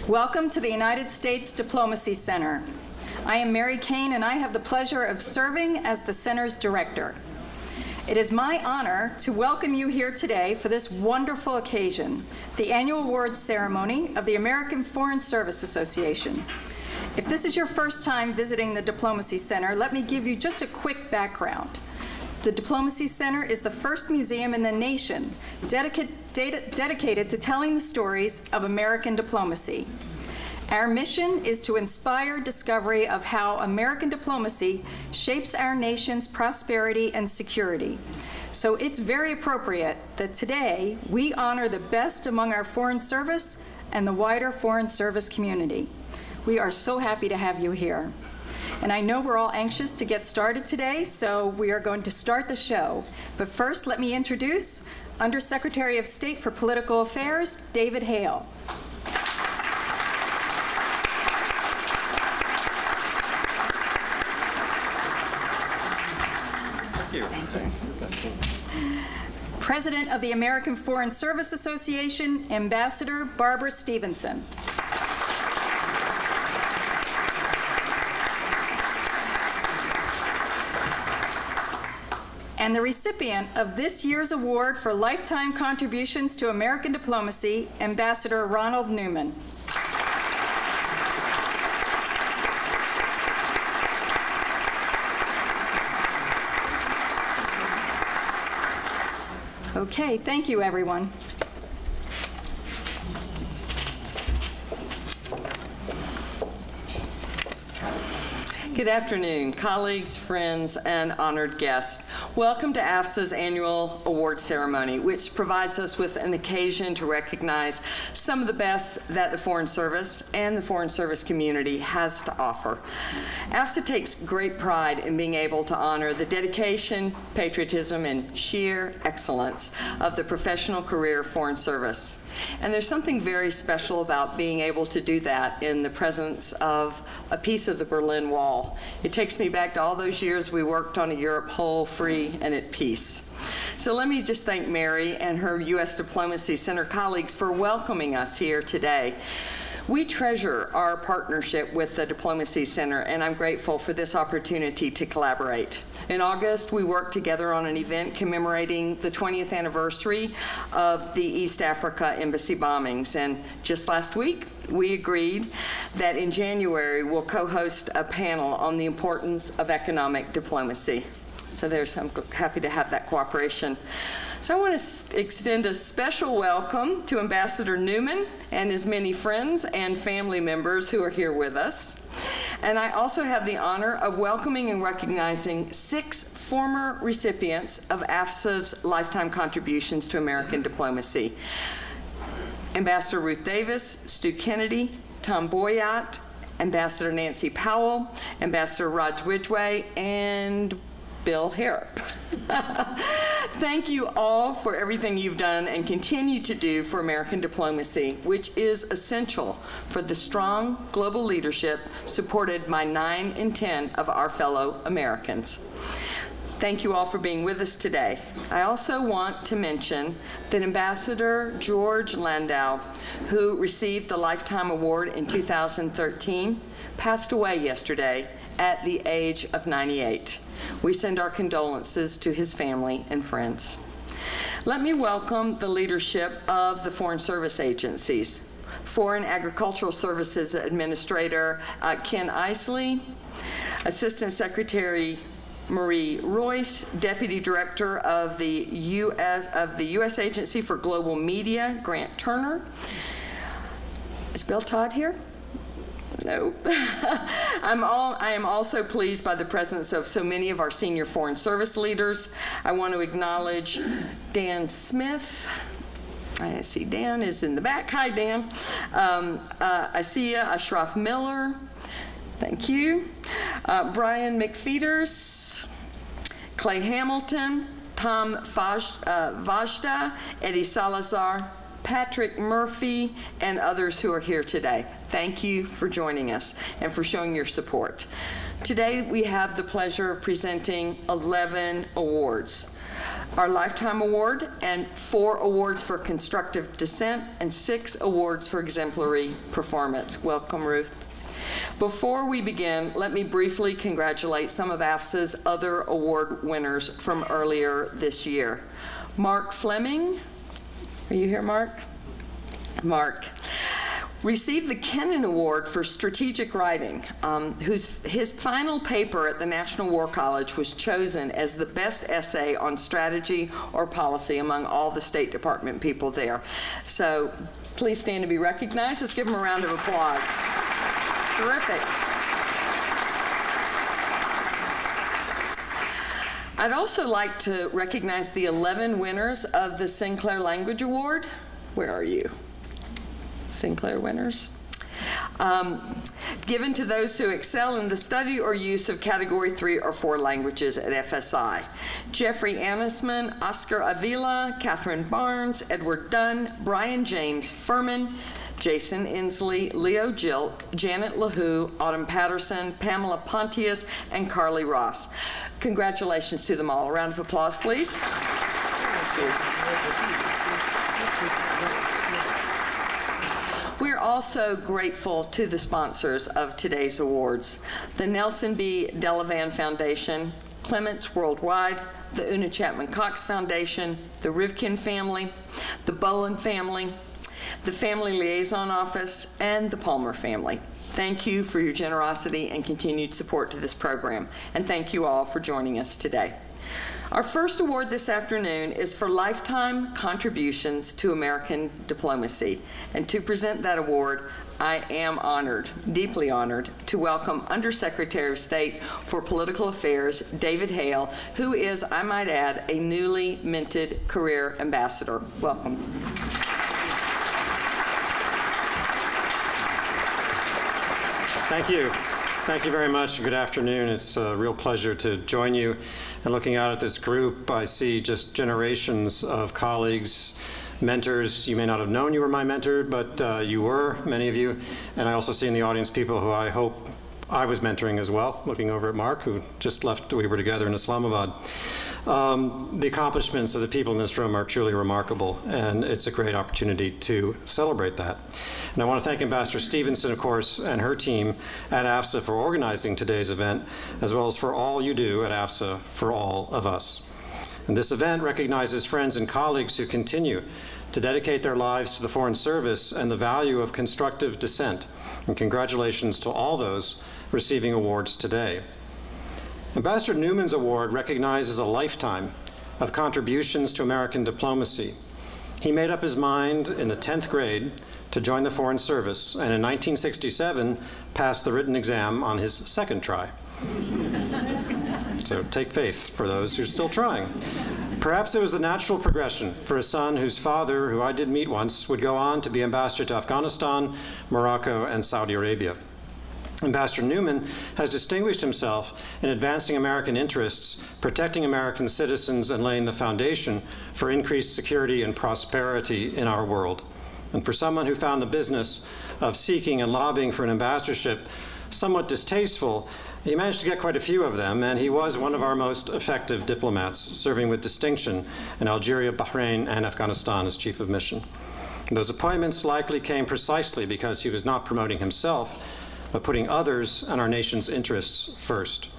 Welcome to the United States Diplomacy Center. I am Mary Kane, and I have the pleasure of serving as the center's director. It is my honor to welcome you here today for this wonderful occasion, the annual awards ceremony of the American Foreign Service Association. If this is your first time visiting the Diplomacy Center, let me give you just a quick background. The Diplomacy Center is the first museum in the nation dedicated to telling the stories of American diplomacy. Our mission is to inspire discovery of how American diplomacy shapes our nation's prosperity and security. So it's very appropriate that today we honor the best among our Foreign Service and the wider Foreign Service community. We are so happy to have you here. And I know we're all anxious to get started today, so we are going to start the show. But first, let me introduce Undersecretary of State for Political Affairs, David Hale. Thank you. Thank you. President of the American Foreign Service Association, Ambassador Barbara Stephenson. And the recipient of this year's award for lifetime contributions to American diplomacy, Ambassador Ronald Neumann. Okay, thank you, everyone. Good afternoon, colleagues, friends, and honored guests. Welcome to AFSA's annual award ceremony, which provides us with an occasion to recognize some of the best that the Foreign Service and the Foreign Service community has to offer. AFSA takes great pride in being able to honor the dedication, patriotism, and sheer excellence of the professional career Foreign Service. And there's something very special about being able to do that in the presence of a piece of the Berlin Wall. It takes me back to all those years we worked on a Europe whole, free, and at peace. So let me just thank Mary and her U.S. Diplomacy Center colleagues for welcoming us here today. We treasure our partnership with the Diplomacy Center, and I'm grateful for this opportunity to collaborate. In August, we worked together on an event commemorating the 20th anniversary of the East Africa embassy bombings, and just last week, we agreed that in January, we'll co-host a panel on the importance of economic diplomacy. So I'm happy to have that cooperation. So I want to extend a special welcome to Ambassador Neumann and his many friends and family members who are here with us. And I also have the honor of welcoming and recognizing 6 former recipients of AFSA's lifetime contributions to American diplomacy. Ambassador Ruth Davis, Stu Kennedy, Tom Boyott, Ambassador Nancy Powell, Ambassador Raj Widgway, and Bill Harrop. Thank you all for everything you've done and continue to do for American diplomacy, which is essential for the strong global leadership supported by 9 in 10 of our fellow Americans. Thank you all for being with us today. I also want to mention that Ambassador George Landau, who received the Lifetime Award in 2013, passed away yesterday at the age of 98. We send our condolences to his family and friends. Let me welcome the leadership of the Foreign Service agencies. Foreign Agricultural Services Administrator Ken Isley, Assistant Secretary Marie Royce, Deputy Director of the U.S. Agency for Global Media, Grant Turner. Is Bill Todd here? No. I am also pleased by the presence of so many of our senior Foreign Service leaders. I want to acknowledge Dan Smith. I see Dan is in the back. Hi, Dan. Asiya Ashraf Miller. Thank you. Brian McFeeters. Clay Hamilton. Tom Vajda. Eddie Salazar. Patrick Murphy, and others who are here today. Thank you for joining us and for showing your support. Today we have the pleasure of presenting 11 awards. our Lifetime Award, and 4 awards for constructive dissent, and 6 awards for exemplary performance. Welcome, Ruth. Before we begin, let me briefly congratulate some of AFSA's other award winners from earlier this year. Mark Fleming, are you here, Mark? Mark received the Kane Award for strategic writing, his final paper at the National War College was chosen as the best essay on strategy or policy among all the State Department people there. So please stand to be recognized. Let's give him a round of applause. Terrific. I'd also like to recognize the 11 winners of the Sinclair Language Award. Where are you? Sinclair winners. Given to those who excel in the study or use of Category 3 or 4 languages at FSI. Jeffrey Anisman, Oscar Avila, Catherine Barnes, Edward Dunn, Brian James Furman, Jason Inslee, Leo Jilk, Janet LaHoo, Autumn Patterson, Pamela Pontius, and Carly Ross. Congratulations to them all. A round of applause, please. Thank you. We're also grateful to the sponsors of today's awards, the Nelson B. Delavan Foundation, Clements Worldwide, the Una Chapman Cox Foundation, the Rivkin family, the Boland family, the Family Liaison Office, and the Palmer family. Thank you for your generosity and continued support to this program, and thank you all for joining us today. Our first award this afternoon is for lifetime contributions to American diplomacy. And to present that award, I am honored, deeply honored, to welcome Undersecretary of State for Political Affairs, David Hale, who is, I might add, a newly minted career ambassador. Welcome. Thank you. Thank you very much. Good afternoon. It's a real pleasure to join you. And looking out at this group, I see just generations of colleagues, mentors. You may not have known you were my mentor, but you were, many of you. And I also see in the audience people who I hope I was mentoring as well, looking over at Mark, who just left. We were together in Islamabad. The accomplishments of the people in this room are truly remarkable, and it's a great opportunity to celebrate that. And I want to thank Ambassador Stephenson, of course, and her team at AFSA for organizing today's event, as well as for all you do at AFSA for all of us. And this event recognizes friends and colleagues who continue to dedicate their lives to the Foreign Service and the value of constructive dissent. And congratulations to all those receiving awards today. Ambassador Newman's award recognizes a lifetime of contributions to American diplomacy. He made up his mind in the 10th grade to join the Foreign Service, and in 1967 passed the written exam on his second try. So take faith for those who are still trying. Perhaps it was the natural progression for a son whose father, who I did meet once, would go on to be ambassador to Afghanistan, Morocco, and Saudi Arabia. Ambassador Newman has distinguished himself in advancing American interests, protecting American citizens, and laying the foundation for increased security and prosperity in our world. And for someone who found the business of seeking and lobbying for an ambassadorship somewhat distasteful, he managed to get quite a few of them, and he was one of our most effective diplomats, serving with distinction in Algeria, Bahrain, and Afghanistan as chief of mission. And those appointments likely came precisely because he was not promoting himself, but putting others and our nation's interests first.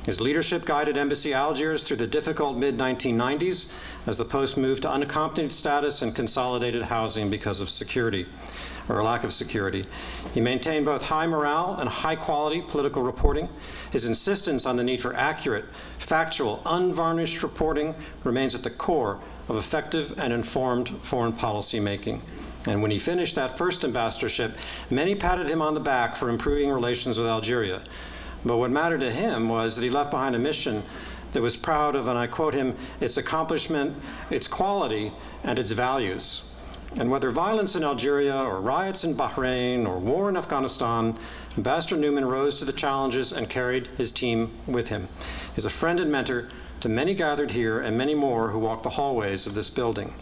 His leadership guided Embassy Algiers through the difficult mid-1990s as the post moved to unaccompanied status and consolidated housing because of security, or lack of security. He maintained both high morale and high-quality political reporting. His insistence on the need for accurate, factual, unvarnished reporting remains at the core of effective and informed foreign policy making. And when he finished that first ambassadorship, many patted him on the back for improving relations with Algeria. But what mattered to him was that he left behind a mission that was proud of, and I quote him, its accomplishment, its quality, and its values. And whether violence in Algeria, or riots in Bahrain, or war in Afghanistan, Ambassador Newman rose to the challenges and carried his team with him. He's a friend and mentor to many gathered here and many more who walk the hallways of this building.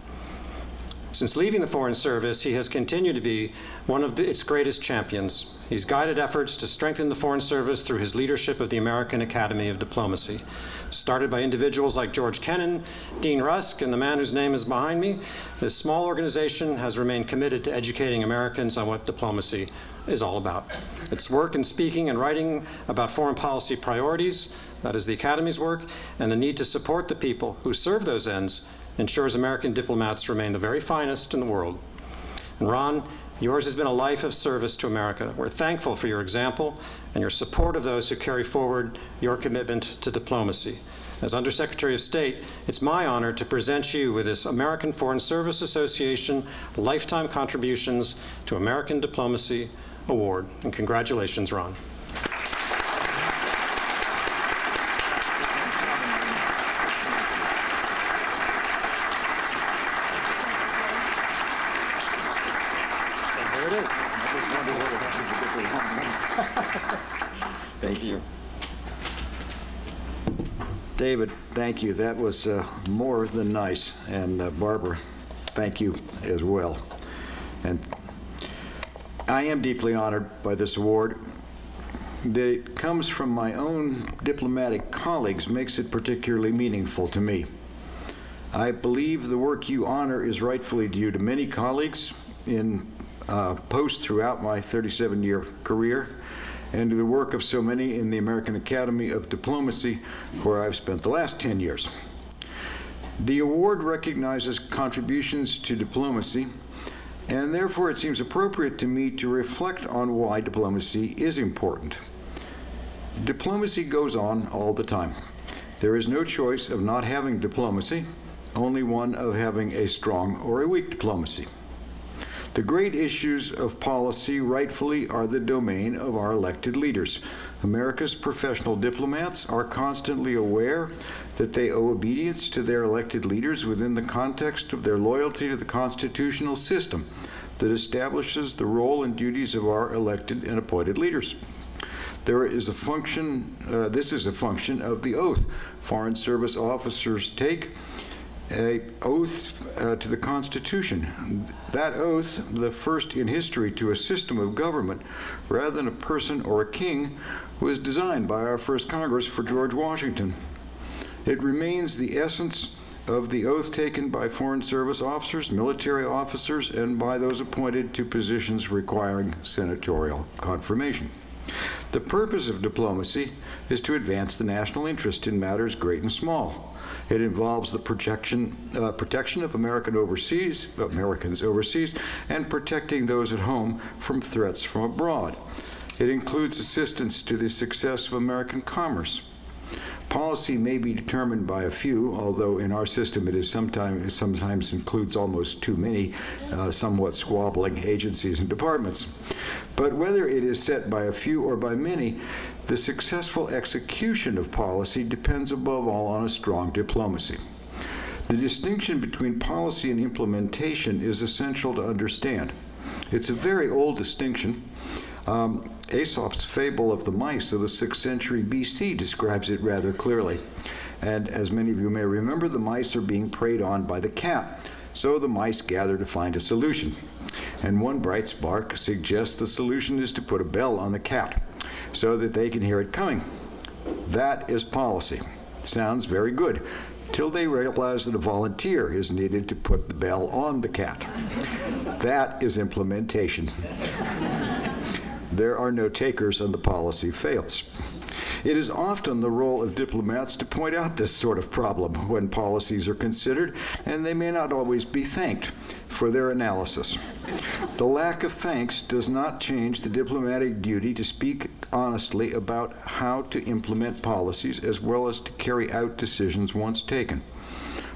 Since leaving the Foreign Service, he has continued to be one of its greatest champions. He's guided efforts to strengthen the Foreign Service through his leadership of the American Academy of Diplomacy. Started by individuals like George Kennan, Dean Rusk, and the man whose name is behind me, this small organization has remained committed to educating Americans on what diplomacy is all about. Its work in speaking and writing about foreign policy priorities, that is the Academy's work, and the need to support the people who serve those ends ensures American diplomats remain the very finest in the world. And Ron, yours has been a life of service to America. We're thankful for your example and your support of those who carry forward your commitment to diplomacy. As Undersecretary of State, it's my honor to present you with this American Foreign Service Association Lifetime Contributions to American Diplomacy Award. And congratulations, Ron. Thank you. David, thank you. That was more than nice. And Barbara, thank you as well. And I am deeply honored by this award. That it comes from my own diplomatic colleagues makes it particularly meaningful to me. I believe the work you honor is rightfully due to many colleagues in posts throughout my 37-year career, and to the work of so many in the American Academy of Diplomacy, where I've spent the last 10 years. The award recognizes contributions to diplomacy, and therefore it seems appropriate to me to reflect on why diplomacy is important. Diplomacy goes on all the time. There is no choice of not having diplomacy, only one of having a strong or a weak diplomacy. The great issues of policy rightfully are the domain of our elected leaders. America's professional diplomats are constantly aware that they owe obedience to their elected leaders within the context of their loyalty to the constitutional system that establishes the role and duties of our elected and appointed leaders. This is a function of the oath Foreign Service officers take, an oath to the Constitution. That oath, the first in history to a system of government rather than a person or a king, was designed by our first Congress for George Washington. It remains the essence of the oath taken by Foreign Service officers, military officers, and by those appointed to positions requiring senatorial confirmation. The purpose of diplomacy is to advance the national interest in matters great and small. It involves the protection of Americans overseas, and protecting those at home from threats from abroad. It includes assistance to the success of American commerce. Policy may be determined by a few, although in our system it is sometimes includes almost too many somewhat squabbling agencies and departments. But whether it is set by a few or by many, the successful execution of policy depends above all on a strong diplomacy. The distinction between policy and implementation is essential to understand. It's a very old distinction. Aesop's fable of the mice of the 6th century BC describes it rather clearly. And as many of you may remember, the mice are being preyed on by the cat. So the mice gather to find a solution. And one bright spark suggests the solution is to put a bell on the cat so that they can hear it coming. That is policy. Sounds very good, till they realize that a volunteer is needed to put the bell on the cat. That is implementation. There are no takers and the policy fails. It is often the role of diplomats to point out this sort of problem when policies are considered, and they may not always be thanked for their analysis. The lack of thanks does not change the diplomatic duty to speak honestly about how to implement policies as well as to carry out decisions once taken.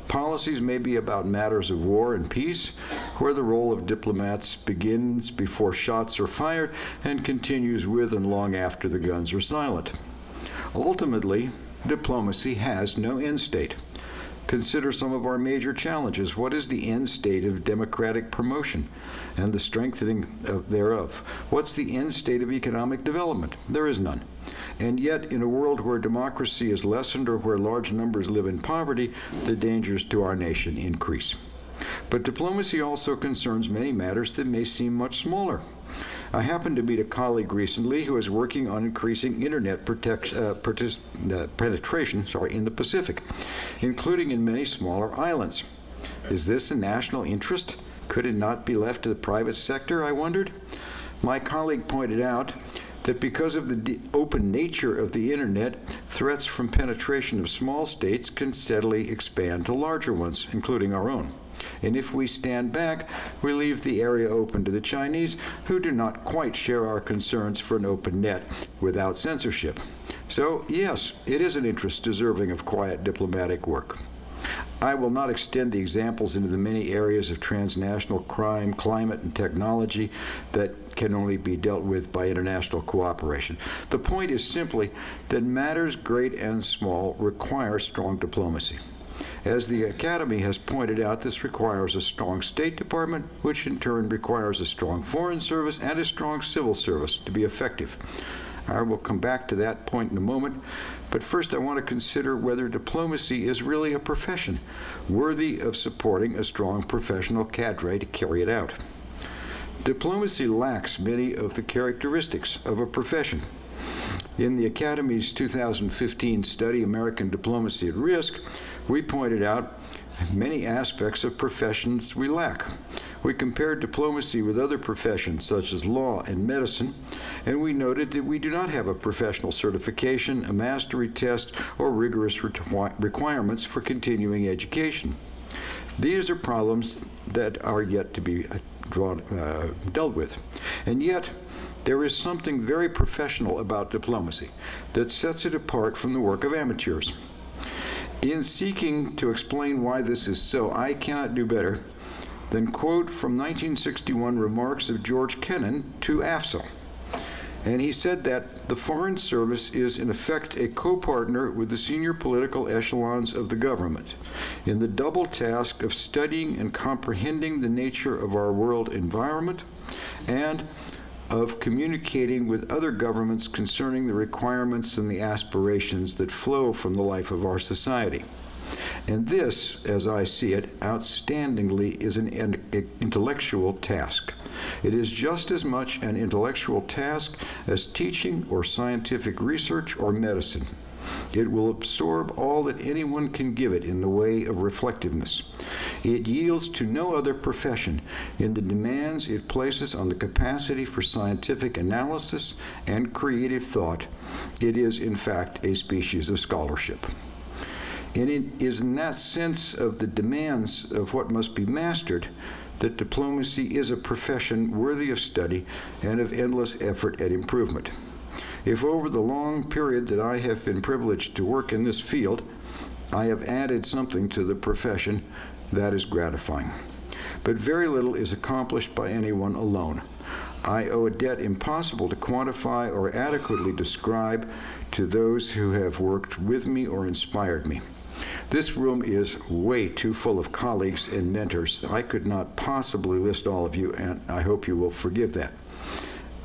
Policies may be about matters of war and peace, where the role of diplomats begins before shots are fired and continues with and long after the guns are silent. Ultimately, diplomacy has no end state. Consider some of our major challenges. What is the end state of democratic promotion and the strengthening thereof? What's the end state of economic development? There is none. And yet, in a world where democracy is lessened or where large numbers live in poverty, the dangers to our nation increase. But diplomacy also concerns many matters that may seem much smaller. I happened to meet a colleague recently who is working on increasing internet penetration in the Pacific, including in many smaller islands. Is this a national interest? Could it not be left to the private sector, I wondered? My colleague pointed out that because of the open nature of the internet, threats from penetration of small states can steadily expand to larger ones, including our own. And if we stand back, we leave the area open to the Chinese, who do not quite share our concerns for an open net without censorship. So, yes, it is an interest deserving of quiet diplomatic work. I will not extend the examples into the many areas of transnational crime, climate, and technology that can only be dealt with by international cooperation. The point is simply that matters great and small require strong diplomacy. As the Academy has pointed out, this requires a strong State Department, which in turn requires a strong Foreign Service and a strong civil service to be effective. I will come back to that point in a moment, but first I want to consider whether diplomacy is really a profession worthy of supporting a strong professional cadre to carry it out. Diplomacy lacks many of the characteristics of a profession. In the Academy's 2015 study, American Diplomacy at Risk, we pointed out many aspects of professions we lack. We compared diplomacy with other professions such as law and medicine, and we noted that we do not have a professional certification, a mastery test, or rigorous requirements for continuing education. These are problems that are yet to be dealt with. And yet, there is something very professional about diplomacy that sets it apart from the work of amateurs. In seeking to explain why this is so, I cannot do better than quote from 1961 remarks of George Kennan to AFSA. And he said that the Foreign Service is in effect a co-partner with the senior political echelons of the government in the double task of studying and comprehending the nature of our world environment and of communicating with other governments concerning the requirements and the aspirations that flow from the life of our society. And this, as I see it, outstandingly is an intellectual task. It is just as much an intellectual task as teaching or scientific research or medicine. It will absorb all that anyone can give it in the way of reflectiveness. It yields to no other profession in the demands it places on the capacity for scientific analysis and creative thought. It is, in fact, a species of scholarship. And it is in that sense of the demands of what must be mastered that diplomacy is a profession worthy of study and of endless effort at improvement. If over the long period that I have been privileged to work in this field, I have added something to the profession, that is gratifying. But very little is accomplished by anyone alone. I owe a debt impossible to quantify or adequately describe to those who have worked with me or inspired me. This room is way too full of colleagues and mentors. I could not possibly list all of you, and I hope you will forgive that.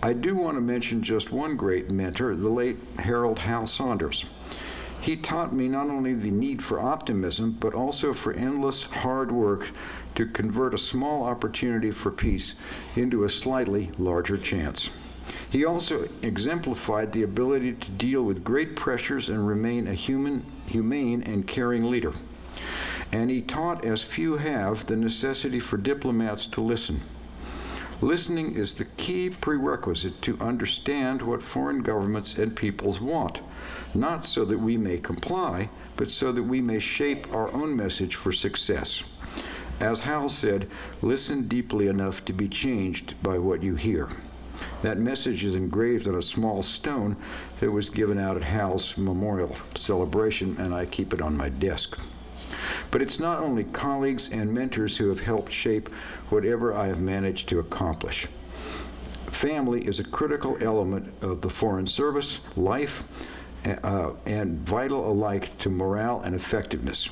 I do want to mention just one great mentor, the late Hale Saunders. He taught me not only the need for optimism, but also for endless hard work to convert a small opportunity for peace into a slightly larger chance. He also exemplified the ability to deal with great pressures and remain a humane and caring leader. And he taught, as few have, the necessity for diplomats to listen. Listening is the key prerequisite to understand what foreign governments and peoples want, not so that we may comply, but so that we may shape our own message for success. As Hale said, listen deeply enough to be changed by what you hear. That message is engraved on a small stone that was given out at Hale's memorial celebration, and I keep it on my desk. But it's not only colleagues and mentors who have helped shape whatever I have managed to accomplish. Family is a critical element of the Foreign Service, life, and vital alike to morale and effectiveness.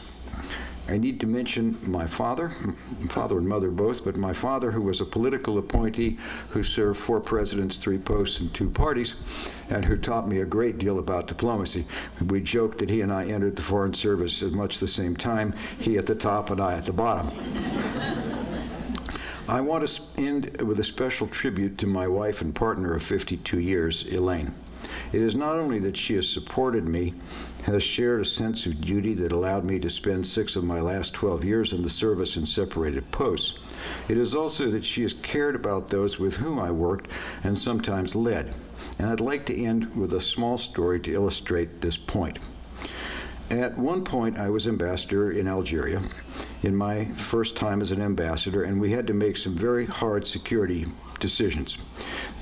I need to mention my father and mother both, but my father, who was a political appointee who served 4 presidents, 3 posts, and 2 parties, and who taught me a great deal about diplomacy. We joked that he and I entered the Foreign Service at much the same time, he at the top and I at the bottom. I want to end with a special tribute to my wife and partner of 52 years, Elena. It is not only that she has supported me, has shared a sense of duty that allowed me to spend 6 of my last 12 years in the service in separated posts. It is also that she has cared about those with whom I worked and sometimes led. And I'd like to end with a small story to illustrate this point. At one point, I was ambassador in Algeria in my first time as an ambassador, and we had to make some very hard security decisions.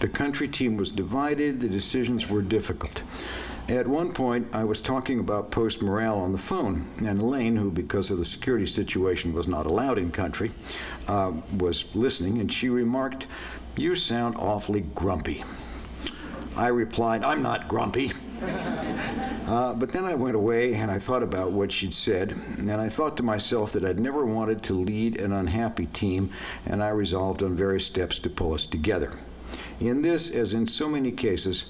The country team was divided, the decisions were difficult. At one point, I was talking about post morale on the phone, and Elaine, who because of the security situation was not allowed in country, was listening, and she remarked, "You sound awfully grumpy." I replied, "I'm not grumpy." But then I went away and I thought about what she'd said, and I thought to myself that I'd never wanted to lead an unhappy team, and I resolved on various steps to pull us together. In this, as in so many cases,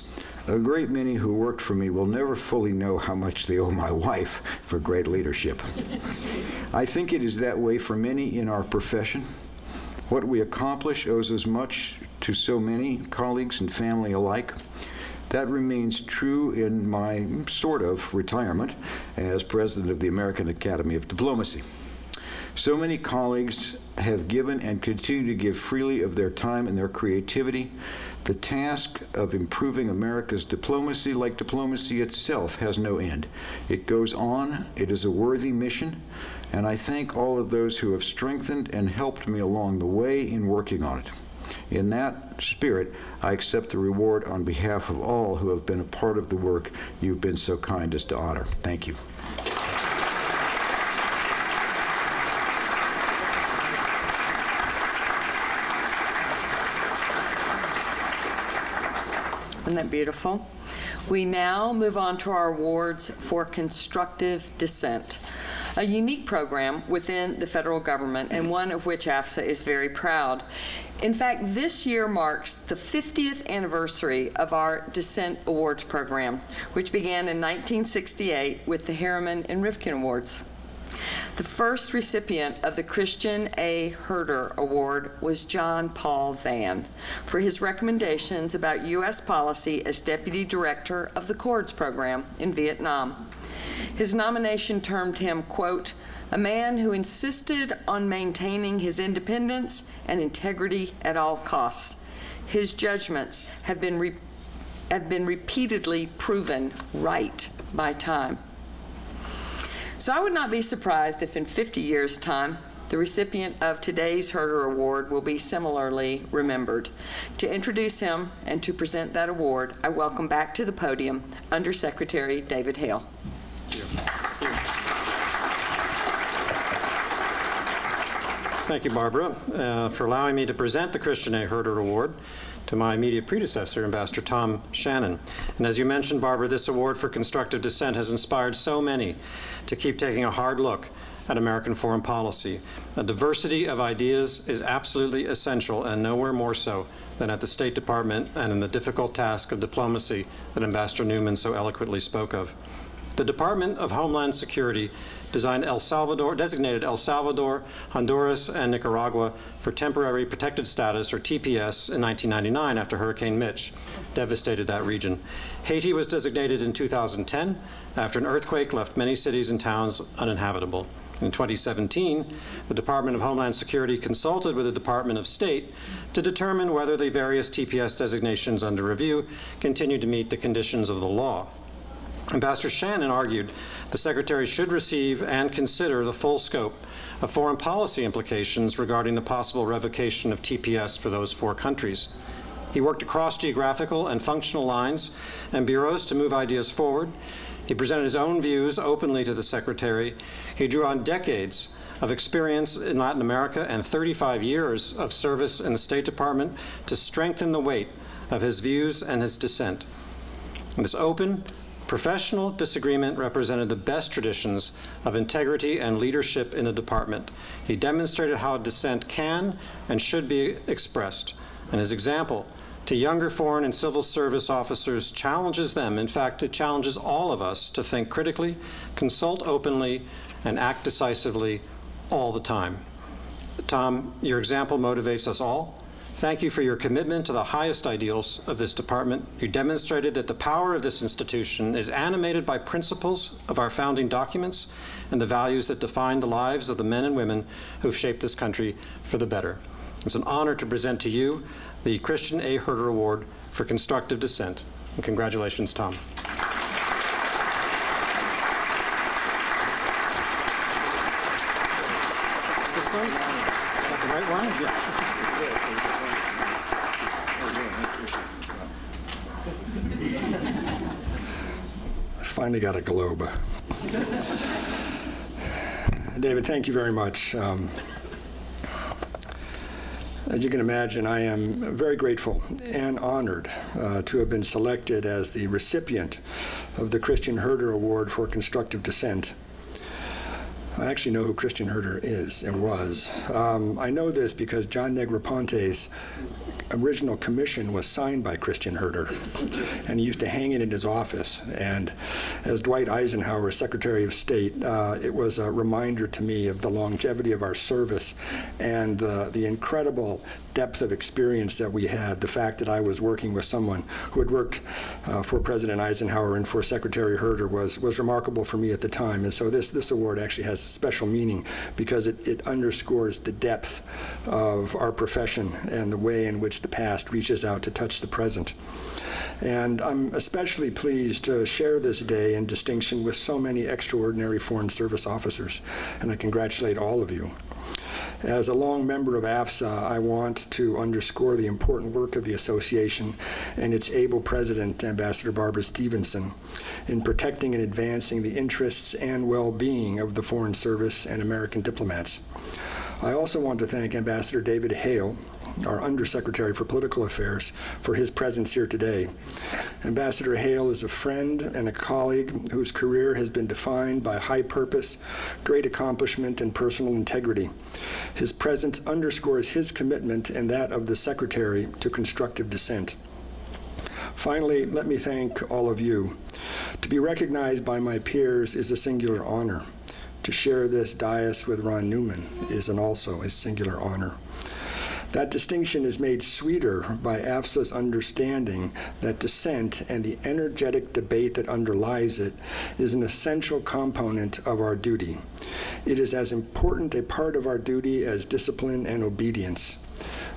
a great many who worked for me will never fully know how much they owe my wife for great leadership. I think it is that way for many in our profession. What we accomplish owes as much to so many colleagues and family alike. That remains true in my sort of retirement as president of the American Academy of Diplomacy. So many colleagues have given and continue to give freely of their time and their creativity. The task of improving America's diplomacy, like diplomacy itself, has no end. It goes on. It is a worthy mission. And I thank all of those who have strengthened and helped me along the way in working on it. In that spirit, I accept the reward on behalf of all who have been a part of the work you've been so kind as to honor. Thank you. Isn't that beautiful? We now move on to our awards for constructive dissent, a unique program within the federal government and one of which AFSA is very proud. In fact, this year marks the 50th anniversary of our Dissent Awards program, which began in 1968 with the Harrop and Rivkin Awards. The first recipient of the Christian A. Herter Award was John Paul Vann for his recommendations about U.S. policy as Deputy Director of the Accords Program in Vietnam. His nomination termed him, quote, "a man who insisted on maintaining his independence and integrity at all costs. His judgments have been repeatedly proven right by time." So I would not be surprised if in 50 years' time, the recipient of today's Herter Award will be similarly remembered. To introduce him and to present that award, I welcome back to the podium Undersecretary David Hale. Thank you, Barbara, for allowing me to present the Christian A. Herter Award to my immediate predecessor, Ambassador Tom Shannon. And as you mentioned, Barbara, this award for constructive dissent has inspired so many to keep taking a hard look at American foreign policy. A diversity of ideas is absolutely essential, and nowhere more so than at the State Department and in the difficult task of diplomacy that Ambassador Neumann so eloquently spoke of. The Department of Homeland Security designated El Salvador, Honduras, and Nicaragua for temporary protected status, or TPS, in 1999 after Hurricane Mitch devastated that region. Haiti was designated in 2010 after an earthquake left many cities and towns uninhabitable. In 2017, the Department of Homeland Security consulted with the Department of State to determine whether the various TPS designations under review continue to meet the conditions of the law. Ambassador Shannon argued the Secretary should receive and consider the full scope of foreign policy implications regarding the possible revocation of TPS for those 4 countries. He worked across geographical and functional lines and bureaus to move ideas forward. He presented his own views openly to the Secretary. He drew on decades of experience in Latin America and 35 years of service in the State Department to strengthen the weight of his views and his dissent. And this open, professional disagreement represented the best traditions of integrity and leadership in the department. He demonstrated how dissent can and should be expressed, and his example to younger foreign and civil service officers challenges them. In fact, it challenges all of us to think critically, consult openly, and act decisively all the time. Tom, your example motivates us all. Thank you for your commitment to the highest ideals of this department. You demonstrated that the power of this institution is animated by principles of our founding documents and the values that define the lives of the men and women who've shaped this country for the better. It's an honor to present to you the Christian A. Herter Award for Constructive Dissent. And congratulations, Tom. Is this one? Is that the right one? Yeah. Finally got a globe. David, thank you very much. As you can imagine, I am very grateful and honored to have been selected as the recipient of the Christian Herter Award for Constructive Dissent. I actually know who Christian Herter is and was. I know this because John Negroponte's original commission was signed by Christian Herter, and he used to hang it in his office. And as Dwight Eisenhower, Secretary of State, it was a reminder to me of the longevity of our service and the incredible depth of experience that we had. The fact that I was working with someone who had worked for President Eisenhower and for Secretary Herter was remarkable for me at the time. And so this award actually has special meaning because it underscores the depth of our profession and the way in which the past reaches out to touch the present. And I'm especially pleased to share this day in distinction with so many extraordinary Foreign Service officers, and I congratulate all of you. As a long member of AFSA, I want to underscore the important work of the association and its able president, Ambassador Barbara Stephenson, in protecting and advancing the interests and well-being of the Foreign Service and American diplomats. I also want to thank Ambassador David Hale, our Undersecretary for Political Affairs, for his presence here today. Ambassador Hale is a friend and a colleague whose career has been defined by high purpose, great accomplishment, and personal integrity. His presence underscores his commitment and that of the Secretary to constructive dissent. Finally, let me thank all of you. To be recognized by my peers is a singular honor. To share this dais with Ron Neumann is also a singular honor. That distinction is made sweeter by AFSA's understanding that dissent and the energetic debate that underlies it is an essential component of our duty. It is as important a part of our duty as discipline and obedience.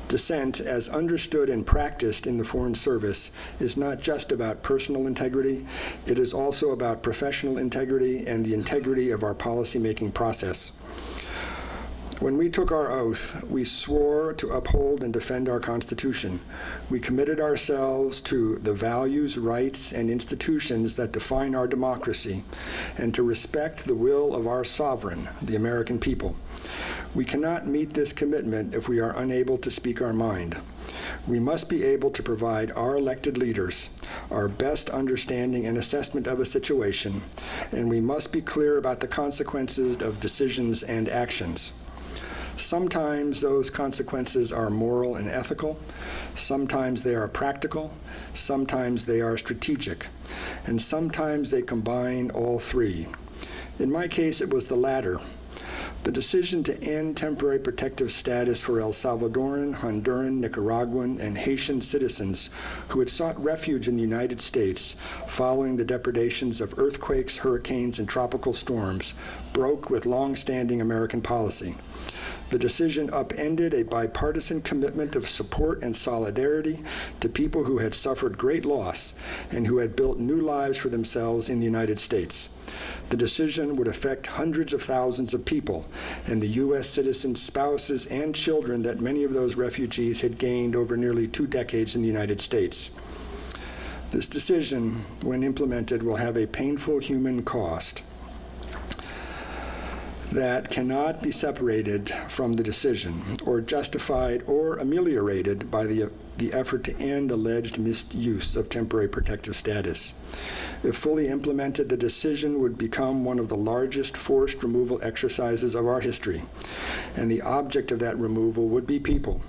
Dissent, as understood and practiced in the Foreign Service, is not just about personal integrity, it is also about professional integrity and the integrity of our policymaking process. When we took our oath, we swore to uphold and defend our Constitution. We committed ourselves to the values, rights, and institutions that define our democracy, and to respect the will of our sovereign, the American people. We cannot meet this commitment if we are unable to speak our mind. We must be able to provide our elected leaders our best understanding and assessment of a situation, and we must be clear about the consequences of decisions and actions. Sometimes those consequences are moral and ethical, sometimes they are practical, sometimes they are strategic, and sometimes they combine all three. In my case, it was the latter. The decision to end temporary protective status for El Salvadoran, Honduran, Nicaraguan, and Haitian citizens who had sought refuge in the United States following the depredations of earthquakes, hurricanes, and tropical storms broke with long-standing American policy. The decision upended a bipartisan commitment of support and solidarity to people who had suffered great loss and who had built new lives for themselves in the United States. The decision would affect hundreds of thousands of people and the U.S. citizens, spouses, and children that many of those refugees had gained over nearly 2 decades in the United States. This decision, when implemented, will have a painful human cost that cannot be separated from the decision or justified or ameliorated by the effort to end alleged misuse of temporary protective status. If fully implemented, the decision would become one of the largest forced removal exercises of our history, and the object of that removal would be people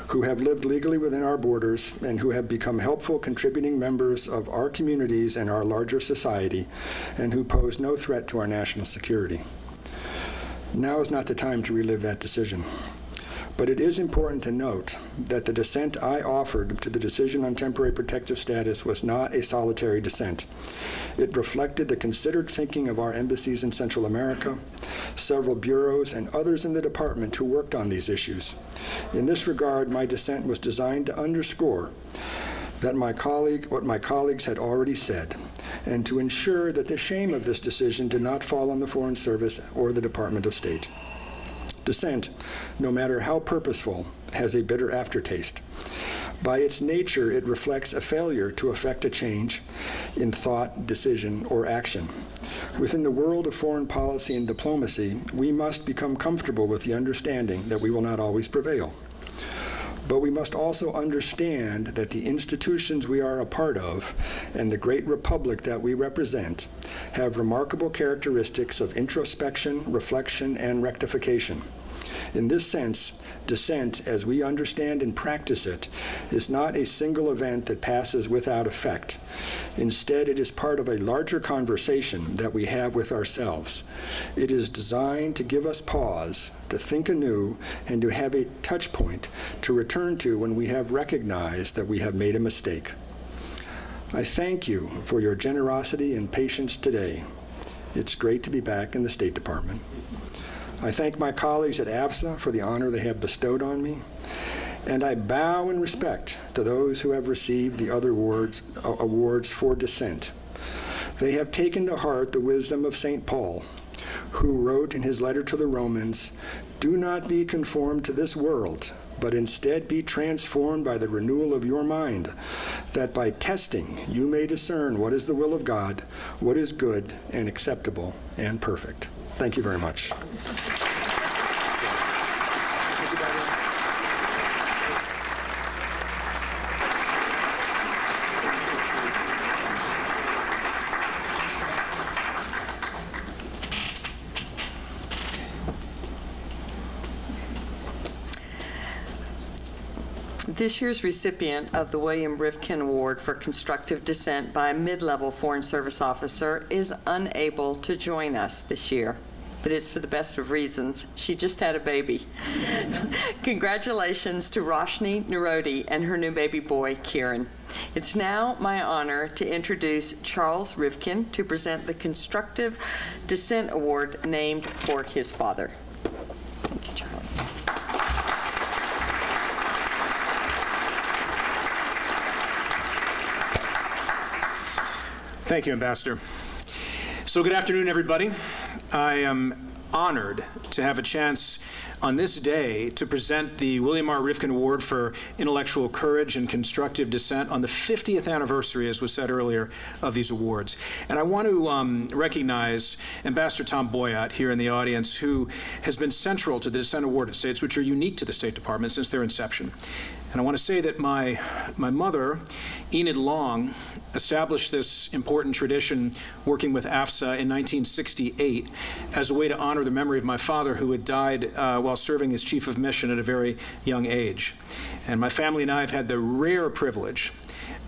who have lived legally within our borders and who have become helpful, contributing members of our communities and our larger society, and who pose no threat to our national security. Now is not the time to relive that decision. But it is important to note that the dissent I offered to the decision on temporary protective status was not a solitary dissent. It reflected the considered thinking of our embassies in Central America, several bureaus, and others in the department who worked on these issues. In this regard, my dissent was designed to underscore that what my colleagues had already said, and to ensure that the shame of this decision did not fall on the Foreign Service or the Department of State. Dissent, no matter how purposeful, has a bitter aftertaste. By its nature, it reflects a failure to effect a change in thought, decision, or action. Within the world of foreign policy and diplomacy, we must become comfortable with the understanding that we will not always prevail. But we must also understand that the institutions we are a part of and the great republic that we represent have remarkable characteristics of introspection, reflection, and rectification. In this sense, dissent, as we understand and practice it, is not a single event that passes without effect. Instead, it is part of a larger conversation that we have with ourselves. It is designed to give us pause, to think anew, and to have a touch point to return to when we have recognized that we have made a mistake. I thank you for your generosity and patience today. It's great to be back in the State Department. I thank my colleagues at AFSA for the honor they have bestowed on me, and I bow in respect to those who have received the other awards for dissent. They have taken to heart the wisdom of St. Paul, who wrote in his letter to the Romans, "Do not be conformed to this world, but instead be transformed by the renewal of your mind, that by testing you may discern what is the will of God, what is good and acceptable and perfect." Thank you very much. This year's recipient of the William Rivkin Award for Constructive Dissent by a mid-level Foreign Service officer is unable to join us this year, but it's for the best of reasons. She just had a baby. Congratulations to Roshni, Nirody, and her new baby boy, Kieran. It's now my honor to introduce Charles Rivkin to present the Constructive Dissent Award named for his father. Thank you, Charles. Thank you, Ambassador. So good afternoon, everybody. I am honored to have a chance on this day to present the William R. Rivkin Award for Intellectual Courage and Constructive Dissent on the 50th anniversary, as was said earlier, of these awards. And I want to recognize Ambassador Tom Boyott here in the audience, who has been central to the Dissent Awarded States, which are unique to the State Department since their inception. And I want to say that my mother, Enid Long, established this important tradition working with AFSA in 1968 as a way to honor the memory of my father, who had died while serving as chief of mission at a very young age. And my family and I have had the rare privilege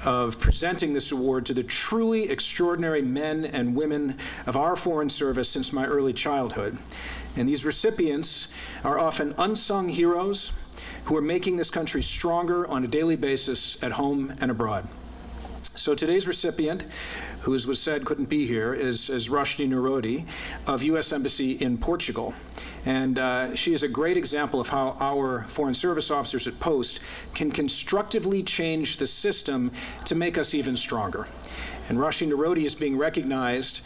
of presenting this award to the truly extraordinary men and women of our foreign service since my early childhood. And these recipients are often unsung heroes who are making this country stronger on a daily basis at home and abroad. So today's recipient, who, as was said, couldn't be here, is Roshni Nirody of U.S. Embassy in Portugal. And she is a great example of how our Foreign Service officers at post can constructively change the system to make us even stronger. And Roshni Nirody is being recognized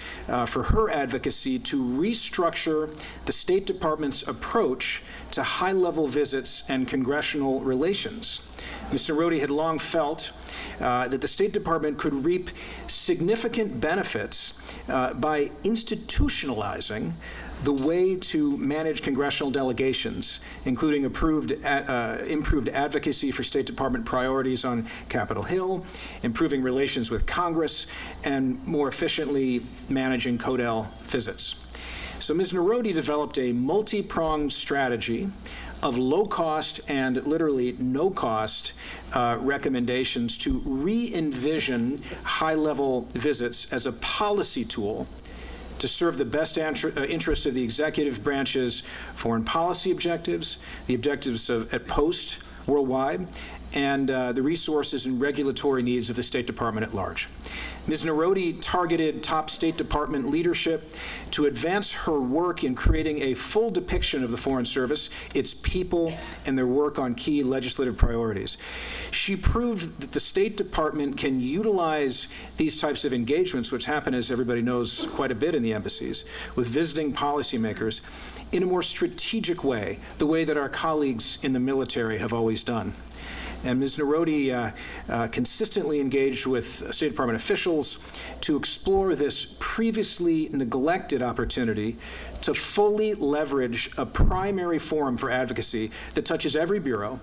for her advocacy to restructure the State Department's approach to high-level visits and congressional relations. Ms. Nirody had long felt that the State Department could reap significant benefits by institutionalizing the way to manage congressional delegations, including improved advocacy for State Department priorities on Capitol Hill, improving relations with Congress, and more efficiently managing CODEL visits. So Ms. Nirody developed a multi-pronged strategy of low-cost and literally no-cost recommendations to re-envision high-level visits as a policy tool to serve the best interests of the executive branch's foreign policy objectives, the objectives at post worldwide, and the resources and regulatory needs of the State Department at large. Ms. Nirody targeted top State Department leadership to advance her work in creating a full depiction of the Foreign Service, its people, and their work on key legislative priorities. She proved that the State Department can utilize these types of engagements, which happen, as everybody knows, quite a bit in the embassies, with visiting policymakers in a more strategic way, the way that our colleagues in the military have always done. And Ms. Nirody consistently engaged with State Department officials to explore this previously neglected opportunity to fully leverage a primary forum for advocacy that touches every bureau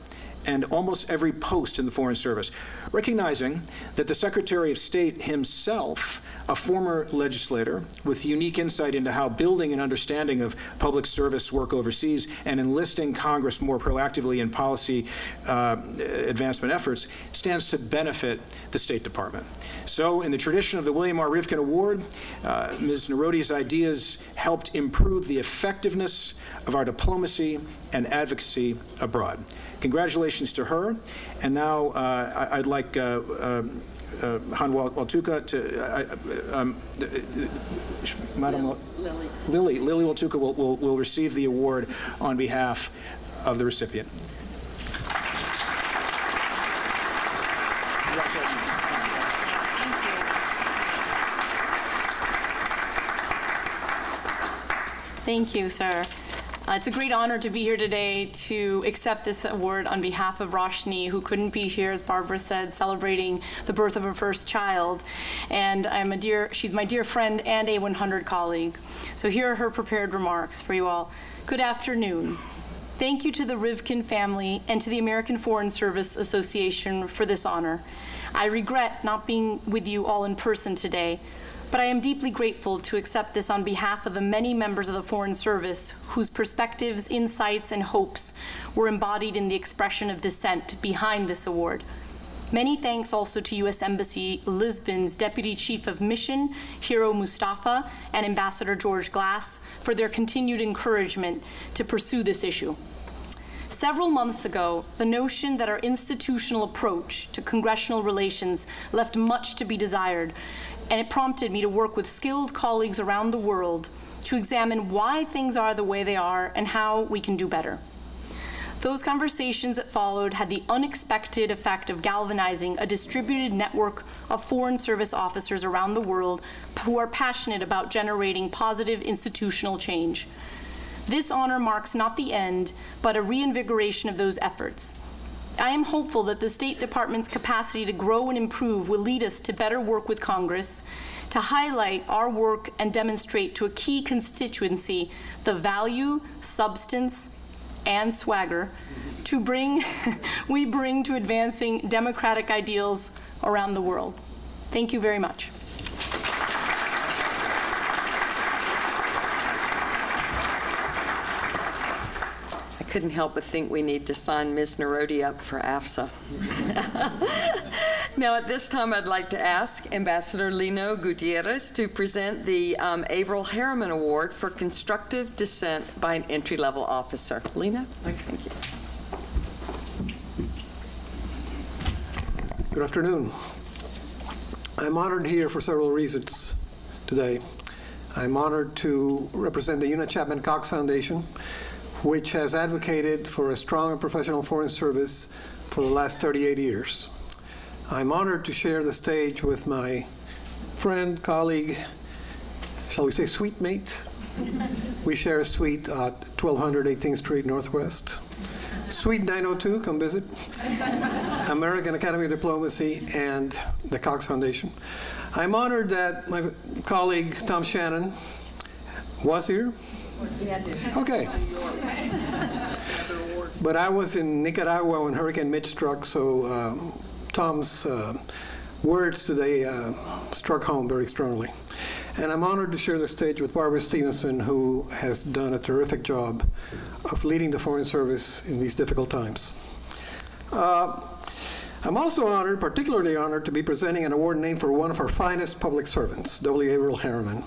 and almost every post in the Foreign Service, recognizing that the Secretary of State himself, a former legislator with unique insight into how building an understanding of public service work overseas and enlisting Congress more proactively in policy advancement efforts, stands to benefit the State Department. So in the tradition of the William R. Rivkin Award, Ms. Nirody's ideas helped improve the effectiveness of our diplomacy and advocacy abroad. Congratulations to her. And now I'd like Han Waltuka to, Madam Lily Waltuka will receive the award on behalf of the recipient. Congratulations. Thank you, sir. It's a great honor to be here today to accept this award on behalf of Roshni, who couldn't be here, as Barbara said, celebrating the birth of her first child. And she's my dear friend and a 100 colleague. So here are her prepared remarks for you all. Good afternoon. Thank you to the Rivkin family and to the American Foreign Service Association for this honor. I regret not being with you all in person today, but I am deeply grateful to accept this on behalf of the many members of the Foreign Service whose perspectives, insights, and hopes were embodied in the expression of dissent behind this award. Many thanks also to U.S. Embassy Lisbon's Deputy Chief of Mission, Hero Mustafa, and Ambassador George Glass for their continued encouragement to pursue this issue. Several months ago, the notion that our institutional approach to congressional relations left much to be desired, and it prompted me to work with skilled colleagues around the world to examine why things are the way they are and how we can do better. Those conversations that followed had the unexpected effect of galvanizing a distributed network of Foreign Service officers around the world who are passionate about generating positive institutional change. This honor marks not the end, but a reinvigoration of those efforts. I am hopeful that the State Department's capacity to grow and improve will lead us to better work with Congress, to highlight our work and demonstrate to a key constituency the value, substance, and swagger we bring to advancing democratic ideals around the world. Thank you very much. Couldn't help but think we need to sign Ms. Nirody up for AFSA. Now, at this time, I'd like to ask Ambassador Lino Gutiérrez to present the Averil Harriman Award for Constructive Dissent by an Entry-Level Officer. Lino? Thank you. Good afternoon. I'm honored here for several reasons today. I'm honored to represent the Una Chapman Cox Foundation, which has advocated for a strong and professional foreign service for the last 38 years. I'm honored to share the stage with my friend, colleague, shall we say suite mate? We share a suite at 1200 18th Street Northwest. Suite 902, come visit. American Academy of Diplomacy and the Cox Foundation. I'm honored that my colleague, Tom Shannon, was here. Okay. But I was in Nicaragua when Hurricane Mitch struck, so Tom's words today struck home very strongly. And I'm honored to share the stage with Barbara Stephenson, who has done a terrific job of leading the Foreign Service in these difficult times. I'm also honored, particularly honored, to be presenting an award named for one of our finest public servants, W. Averil Harriman.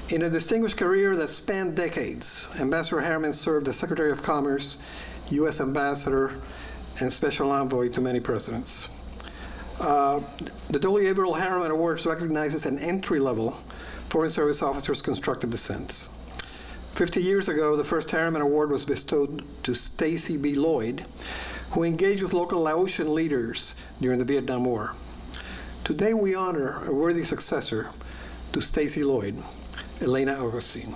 In a distinguished career that spanned decades, Ambassador Harriman served as Secretary of Commerce, U.S. Ambassador, and Special Envoy to many presidents. The W. Averill Harriman Awards recognizes an entry-level Foreign Service officer's constructive dissent. 50 years ago, the first Harriman Award was bestowed to Stacy B. Lloyd, who engaged with local Laotian leaders during the Vietnam War. Today, we honor a worthy successor to Stacy Lloyd, Elena Augustine.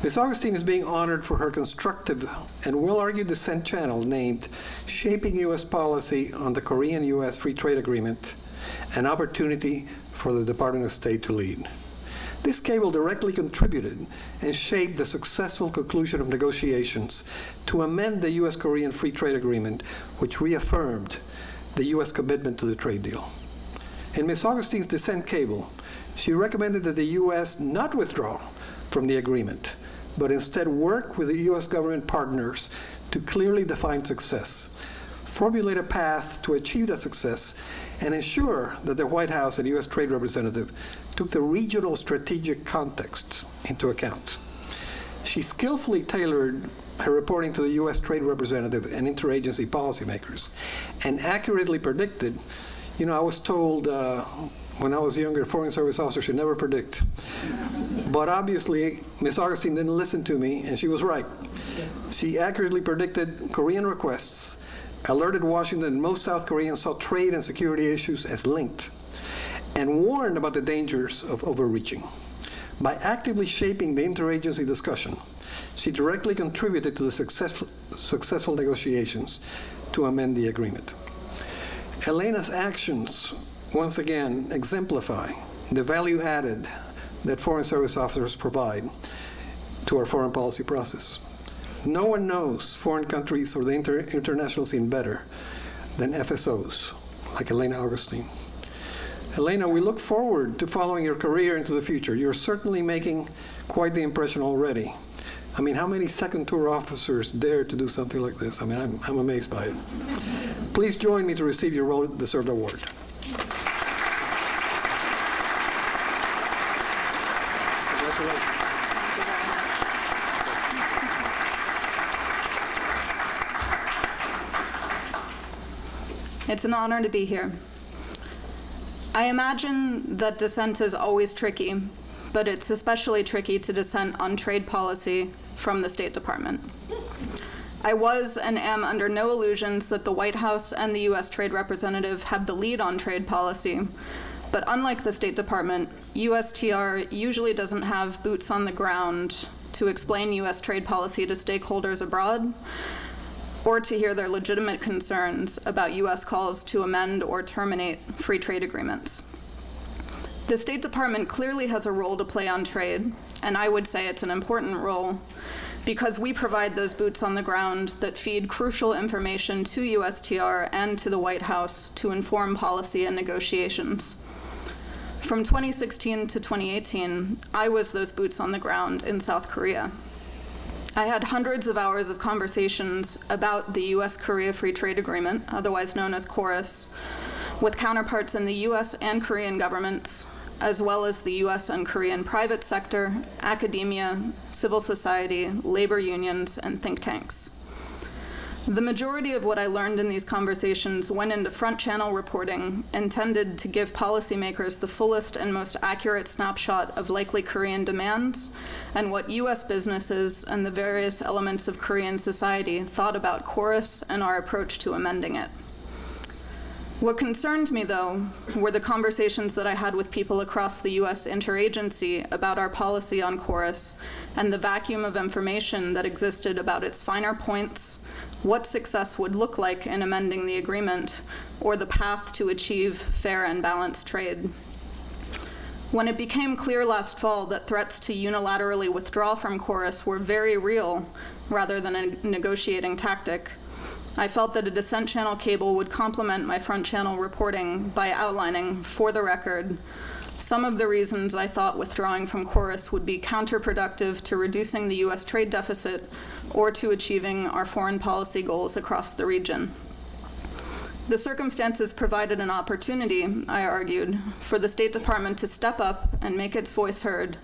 Ms. Augustine is being honored for her constructive and well-argued dissent channel named Shaping U.S. Policy on the Korean-U.S. Free Trade Agreement, an opportunity for the Department of State to lead. This cable directly contributed and shaped the successful conclusion of negotiations to amend the U.S.-Korean Free Trade Agreement, which reaffirmed the U.S. commitment to the trade deal. In Ms. Augustine's dissent cable, she recommended that the U.S. not withdraw from the agreement, but instead work with the U.S. government partners to clearly define success, formulate a path to achieve that success, and ensure that the White House and U.S. Trade Representative took the regional strategic context into account. She skillfully tailored her reporting to the U.S. Trade Representative and interagency policymakers, and accurately predicted. You know, I was told when I was younger, Foreign Service officers should never predict. But obviously, Ms. Augustine didn't listen to me, and she was right. She accurately predicted Korean requests, alerted Washington most South Koreans saw trade and security issues as linked, and warned about the dangers of overreaching. By actively shaping the interagency discussion, she directly contributed to the successful negotiations to amend the agreement. Elena's actions, once again, exemplify the value added that Foreign Service officers provide to our foreign policy process. No one knows foreign countries or the international scene better than FSOs, like Elena Augustine. Elena, we look forward to following your career into the future. You're certainly making quite the impression already. I mean, how many second tour officers dare to do something like this? I mean, I'm amazed by it. Please join me to receive your well-deserved award. Congratulations. It's an honor to be here. I imagine that dissent is always tricky, but it's especially tricky to dissent on trade policy from the State Department. I was and am under no illusions that the White House and the U.S. Trade Representative have the lead on trade policy, but unlike the State Department, USTR usually doesn't have boots on the ground to explain U.S. trade policy to stakeholders abroad, or to hear their legitimate concerns about U.S. calls to amend or terminate free trade agreements. The State Department clearly has a role to play on trade, and I would say it's an important role, because we provide those boots on the ground that feed crucial information to USTR and to the White House to inform policy and negotiations. From 2016 to 2018, I was those boots on the ground in South Korea. I had hundreds of hours of conversations about the U.S.-Korea Free Trade Agreement, otherwise known as KORUS, with counterparts in the U.S. and Korean governments, as well as the U.S. and Korean private sector, academia, civil society, labor unions, and think tanks. The majority of what I learned in these conversations went into front channel reporting intended to give policymakers the fullest and most accurate snapshot of likely Korean demands and what U.S. businesses and the various elements of Korean society thought about KORUS and our approach to amending it. What concerned me, though, were the conversations that I had with people across the U.S. interagency about our policy on KORUS and the vacuum of information that existed about its finer points, what success would look like in amending the agreement, or the path to achieve fair and balanced trade. When it became clear last fall that threats to unilaterally withdraw from KORUS were very real rather than a negotiating tactic, I felt that a dissent channel cable would complement my front channel reporting by outlining, for the record, some of the reasons I thought withdrawing from KORUS would be counterproductive to reducing the U.S. trade deficit or to achieving our foreign policy goals across the region. The circumstances provided an opportunity, I argued, for the State Department to step up and make its voice heard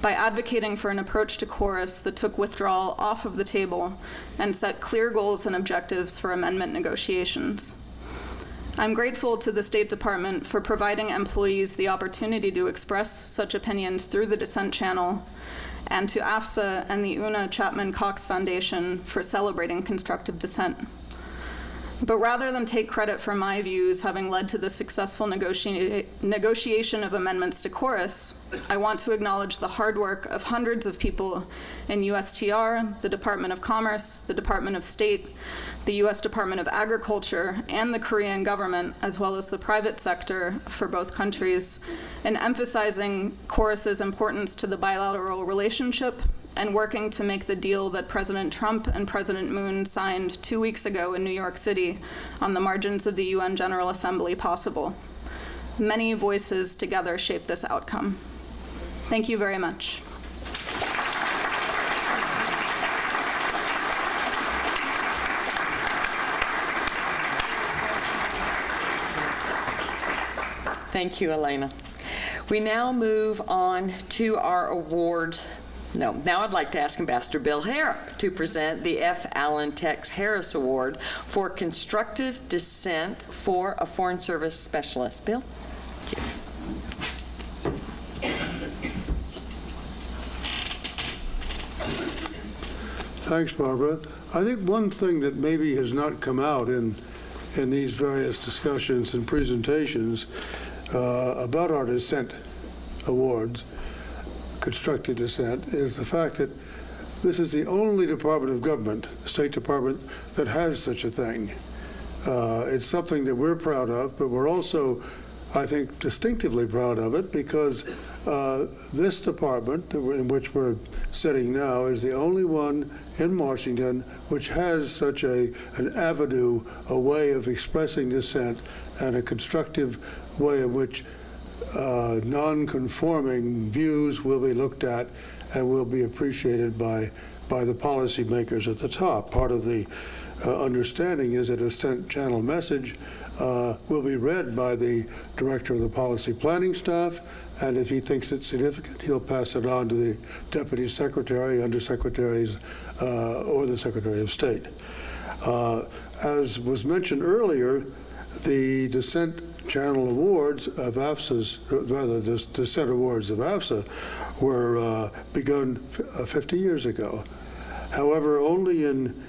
by advocating for an approach to chorus that took withdrawal off of the table and set clear goals and objectives for amendment negotiations. I'm grateful to the State Department for providing employees the opportunity to express such opinions through the dissent channel, and to AFSA and the Una Chapman Cox Foundation for celebrating constructive dissent. But rather than take credit for my views having led to the successful negotiation of amendments to chorus, I want to acknowledge the hard work of hundreds of people in USTR, the Department of Commerce, the Department of State, the U.S. Department of Agriculture, and the Korean government, as well as the private sector for both countries, in emphasizing chorus's importance to the bilateral relationship and working to make the deal that President Trump and President Moon signed 2 weeks ago in New York City on the margins of the UN General Assembly possible. Many voices together shaped this outcome. Thank you very much. Thank you, Elena. We now move on to our awards. Now I'd like to ask Ambassador Bill Harrop to present the F. Allen Tex Harris Award for Constructive Dissent for a Foreign Service Specialist. Bill? Thanks, Barbara. I think one thing that maybe has not come out in these various discussions and presentations about our dissent awards, constructive dissent, is the fact that this is the only department of government, the State Department, that has such a thing. It's something that we're proud of, but we're also, I think, distinctively proud of it because this department in which we're sitting now is the only one in Washington which has such an avenue, a way of expressing dissent and a constructive way in which non-conforming views will be looked at and will be appreciated by the policymakers at the top. Part of the understanding is that a dissent channel message will be read by the director of the policy planning staff, and if he thinks it's significant, he'll pass it on to the deputy secretary, undersecretaries, or the Secretary of State. As was mentioned earlier, the Dissent Channel Awards of AFSA's, rather the Dissent Awards of AFSA, were begun 50 years ago. However, only in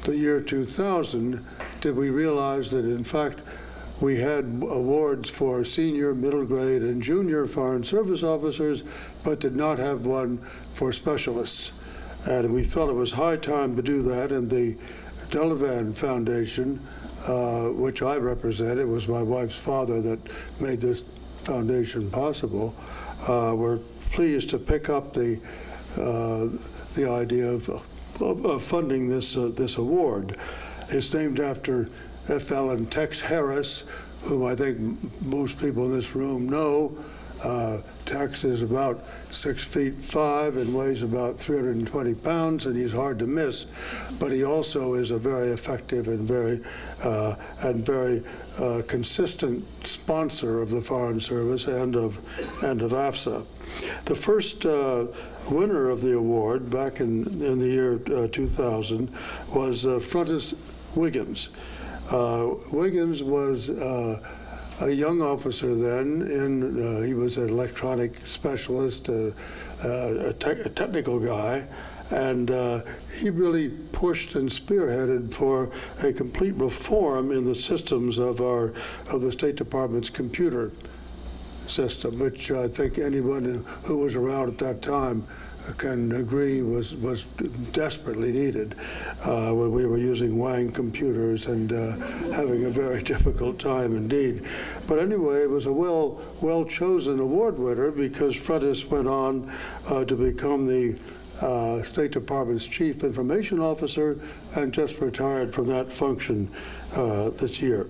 the year 2000 did we realize that, in fact, we had awards for senior, middle grade, and junior Foreign Service officers, but did not have one for specialists. And we felt it was high time to do that, and the Delavan Foundation, which I represent, it was my wife's father that made this foundation possible, were pleased to pick up the idea of funding this award. It's named after F. Allen Tex Harris, whom I think most people in this room know. Tex is about 6'5" and weighs about 320 pounds, and he's hard to miss. But he also is a very effective and very consistent sponsor of the Foreign Service and of AFSA. The first winner of the award back in the year 2000 was Frontis Wiggins. Wiggins was a young officer then. He was an electronic specialist, a technical guy, and he really pushed and spearheaded for a complete reform in the systems of the State Department's computer system, which I think anyone who was around at that time can agree was desperately needed when we were using Wang computers and having a very difficult time indeed. But anyway, it was a well-chosen award winner because Frontis went on to become the State Department's Chief Information Officer and just retired from that function this year.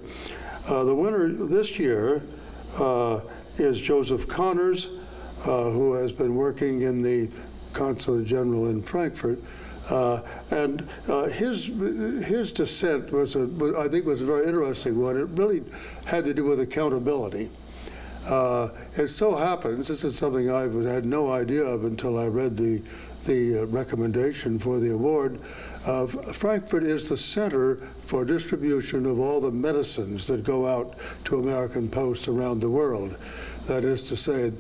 The winner this year is Joseph Connors, who has been working in the Consulate General in Frankfurt His dissent I think, was a very interesting one. It really had to do with accountability. It so happens, this is something I had no idea of until I read the recommendation for the award. Frankfurt is the center for distribution of all the medicines that go out to American posts around the world. That is to say,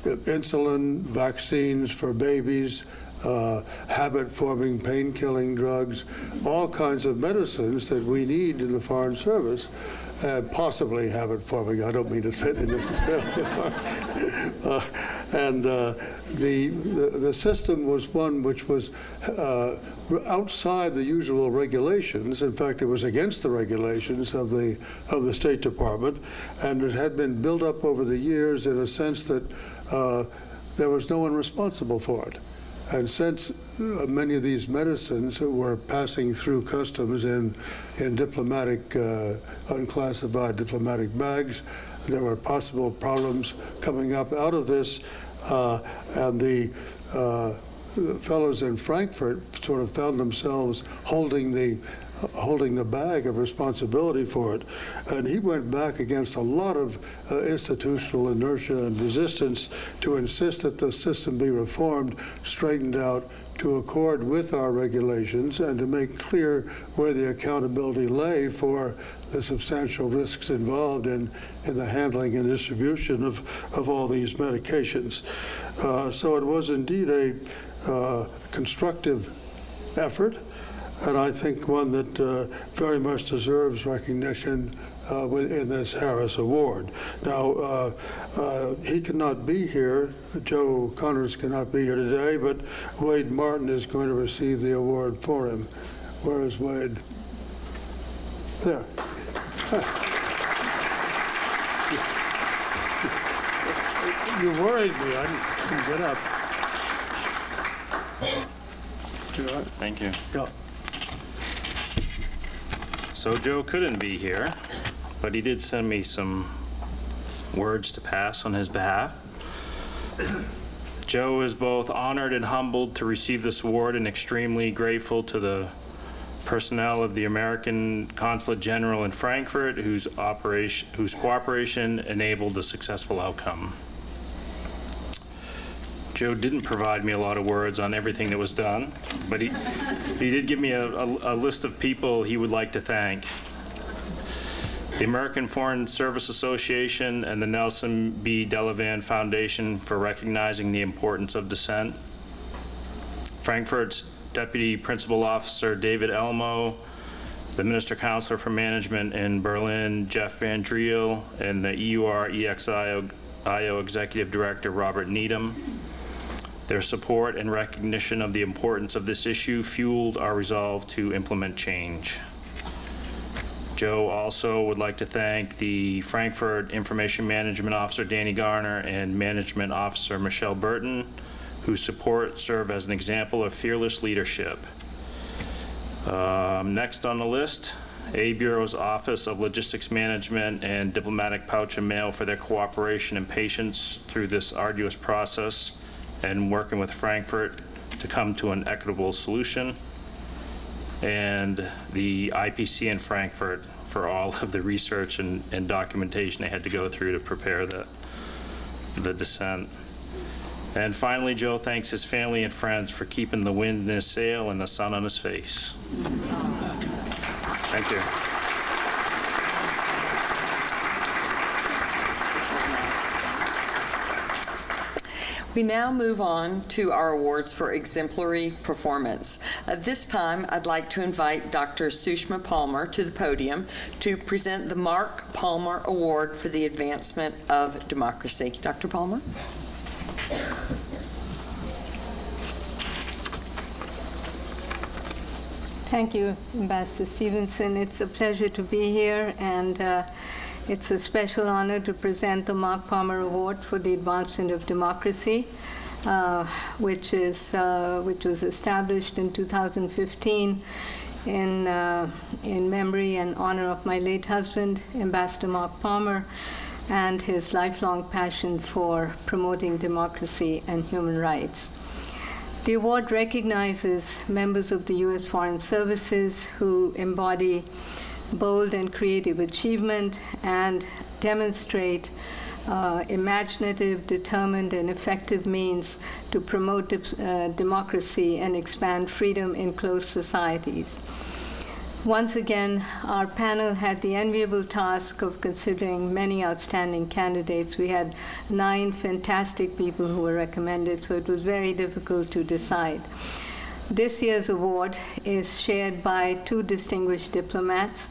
insulin, vaccines for babies, habit-forming pain-killing drugs, all kinds of medicines that we need in the Foreign Service. Possibly habit-forming. I don't mean to say they necessarily are. The system was one which was outside the usual regulations. In fact, it was against the regulations of the State Department, and it had been built up over the years in a sense that there was no one responsible for it. And since many of these medicines were passing through customs in diplomatic, unclassified diplomatic bags, there were possible problems coming up out of this, and the fellows in Frankfurt sort of found themselves holding the bag of responsibility for it. And he went back against a lot of institutional inertia and resistance to insist that the system be reformed, straightened out, to accord with our regulations, and to make clear where the accountability lay for the substantial risks involved in the handling and distribution of all these medications. So it was indeed a constructive effort, and I think one that very much deserves recognition in this Harris Award. Now, he cannot be here. Joe Connors cannot be here today, but Wade Martin is going to receive the award for him. Where is Wade? There. You worried me. I didn't get up. You all right? Thank you. Yeah. So Joe couldn't be here, but he did send me some words to pass on his behalf. Joe is both honored and humbled to receive this award, and extremely grateful to the personnel of the American Consulate General in Frankfurt, whose cooperation enabled the successful outcome. Joe didn't provide me a lot of words on everything that was done, but he did give me a list of people he would like to thank. The American Foreign Service Association and the Nelson B. Delavan Foundation for recognizing the importance of dissent. Frankfurt's Deputy Principal Officer David Elmo, the Minister Counselor for Management in Berlin, Jeff Van Driel, and the EUR-EXIO Executive Director Robert Needham. Their support and recognition of the importance of this issue fueled our resolve to implement change. Joe also would like to thank the Frankfurt Information Management Officer Danny Garner and Management Officer Michelle Burton, whose support serve as an example of fearless leadership. Next on the list, A Bureau's Office of Logistics Management and Diplomatic Pouch and Mail for their cooperation and patience through this arduous process and working with Frankfurt to come to an equitable solution. And the IPC in Frankfurt for all of the research and documentation they had to go through to prepare the dissent. And finally, Joe thanks his family and friends for keeping the wind in his sail and the sun on his face. Thank you. We now move on to our awards for exemplary performance. This time, I'd like to invite Dr. Sushma Palmer to the podium to present the Mark Palmer Award for the Advancement of Democracy. Dr. Palmer? Thank you, Ambassador Stephenson. It's a pleasure to be here, and it's a special honor to present the Mark Palmer Award for the Advancement of Democracy, which was established in 2015 in memory and honor of my late husband, Ambassador Mark Palmer, and his lifelong passion for promoting democracy and human rights. The award recognizes members of the U.S. Foreign Services who embody bold and creative achievement and demonstrate imaginative, determined, and effective means to promote democracy and expand freedom in closed societies. Once again, our panel had the enviable task of considering many outstanding candidates. We had 9 fantastic people who were recommended, so it was very difficult to decide. This year's award is shared by 2 distinguished diplomats,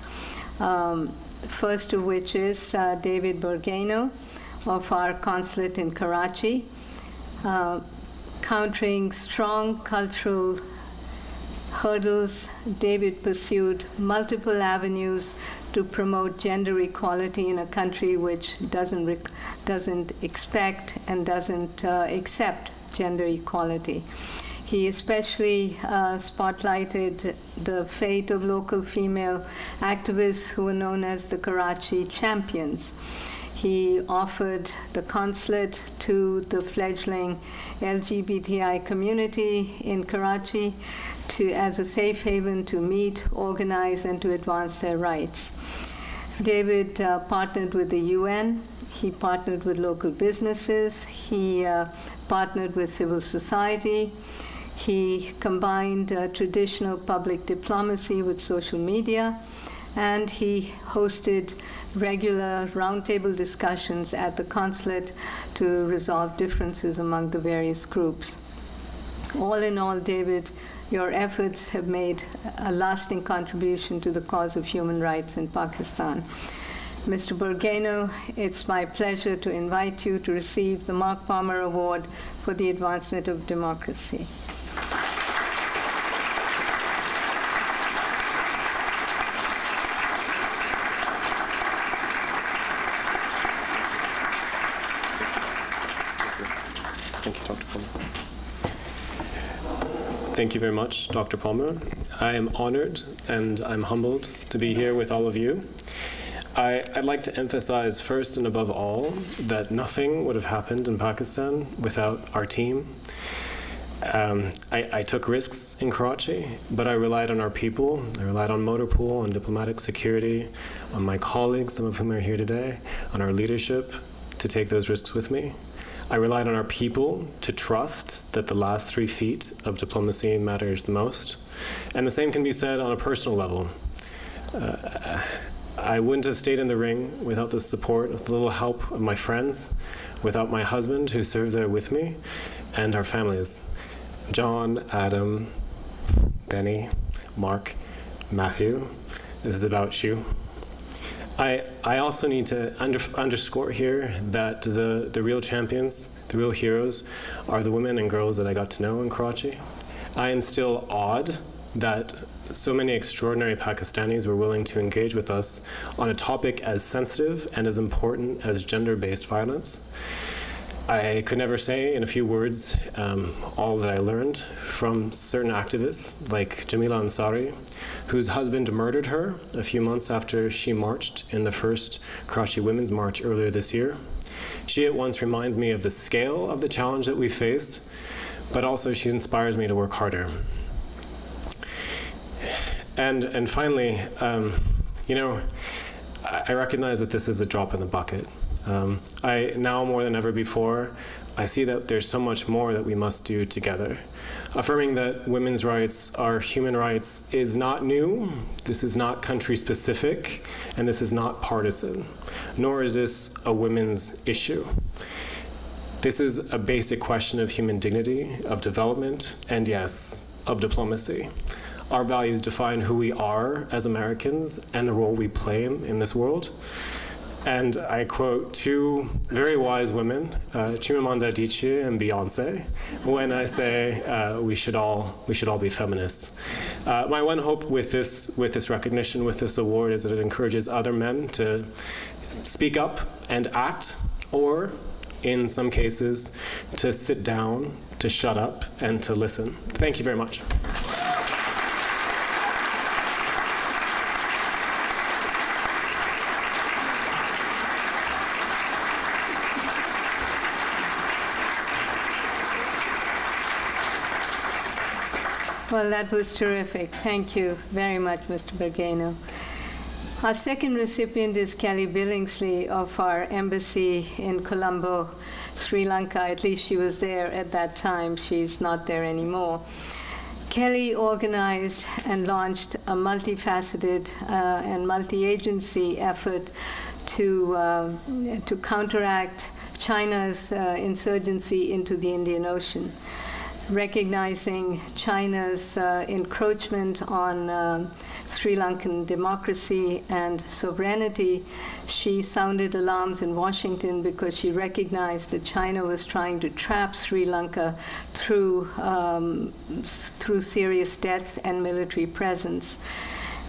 first of which is David Bargueño of our consulate in Karachi. Countering strong cultural hurdles, David pursued multiple avenues to promote gender equality in a country which doesn't expect and doesn't accept gender equality. He especially spotlighted the fate of local female activists who were known as the Karachi Champions. He offered the consulate to the fledgling LGBTI community in Karachi as a safe haven to meet, organize, and to advance their rights. David partnered with the UN. He partnered with local businesses. He partnered with civil society. He combined traditional public diplomacy with social media. And he hosted regular roundtable discussions at the consulate to resolve differences among the various groups. All in all, David, your efforts have made a lasting contribution to the cause of human rights in Pakistan. Mr. Bargueño, it's my pleasure to invite you to receive the Mark Palmer Award for the Advancement of Democracy. Thank you, Dr. Palmer. Thank you very much, Dr. Palmer. I am honored and I'm humbled to be here with all of you. I'd like to emphasize first and above all that nothing would have happened in Pakistan without our team. I took risks in Karachi, but I relied on our people. I relied on Motorpool, on diplomatic security, on my colleagues, some of whom are here today, on our leadership to take those risks with me. I relied on our people to trust that the last 3 feet of diplomacy matters the most. And the same can be said on a personal level. I wouldn't have stayed in the ring without the support, with the little help of my friends, without my husband who served there with me, and our families. John, Adam, Benny, Mark, Matthew, this is about you. I also need to underscore here that the real champions, the real heroes, are the women and girls that I got to know in Karachi. I am still awed that so many extraordinary Pakistanis were willing to engage with us on a topic as sensitive and as important as gender-based violence. I could never say in a few words all that I learned from certain activists like Jamila Ansari, whose husband murdered her a few months after she marched in the first Karachi Women's March earlier this year. She at once reminds me of the scale of the challenge that we faced, but also she inspires me to work harder. And finally, you know, I recognize that this is a drop in the bucket. Now more than ever before, I see that there's so much more that we must do together. Affirming that women's rights are human rights is not new, this is not country specific, and this is not partisan, nor is this a women's issue. This is a basic question of human dignity, of development, and yes, of diplomacy. Our values define who we are as Americans and the role we play in this world. And I quote 2 very wise women, Chimamanda Adichie and Beyonce, when I say we should all be feminists. My one hope with this recognition, with this award, is that it encourages other men to speak up and act, or in some cases, to sit down, to shut up, and to listen. Thank you very much. Well, that was terrific. Thank you very much, Mr. Bargueño. Our second recipient is Kelly Billingsley of our embassy in Colombo, Sri Lanka. At least she was there at that time. She's not there anymore. Kelly organized and launched a multifaceted and multi-agency effort to counteract China's insurgency into the Indian Ocean. Recognizing China's encroachment on Sri Lankan democracy and sovereignty, she sounded alarms in Washington because she recognized that China was trying to trap Sri Lanka through serious debts and military presence.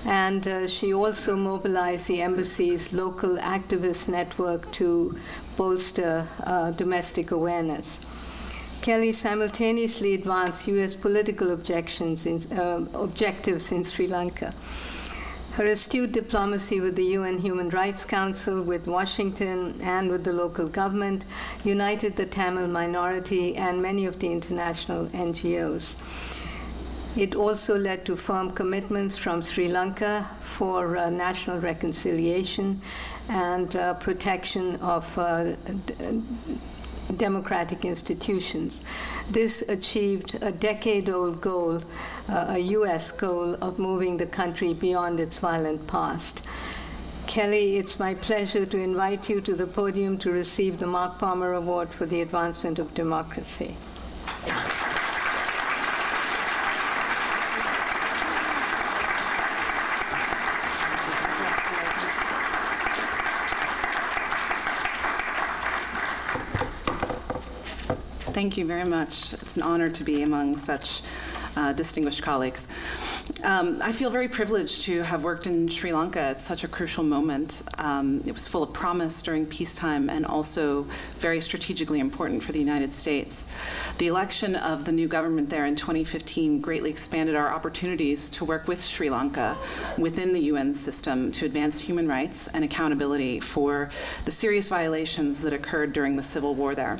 And she also mobilized the embassy's local activist network to bolster domestic awareness. Kelly simultaneously advanced U.S. political objectives in Sri Lanka. Her astute diplomacy with the UN Human Rights Council, with Washington, and with the local government united the Tamil minority and many of the international NGOs. It also led to firm commitments from Sri Lanka for national reconciliation and protection of democratic institutions. This achieved a decade-old goal, a U.S. goal of moving the country beyond its violent past. Kelly, it's my pleasure to invite you to the podium to receive the Mark Palmer Award for the Advancement of Democracy. Thank you very much. It's an honor to be among such distinguished colleagues. I feel very privileged to have worked in Sri Lanka at such a crucial moment. It was full of promise during peacetime and also very strategically important for the United States. The election of the new government there in 2015 greatly expanded our opportunities to work with Sri Lanka within the UN system to advance human rights and accountability for the serious violations that occurred during the civil war there.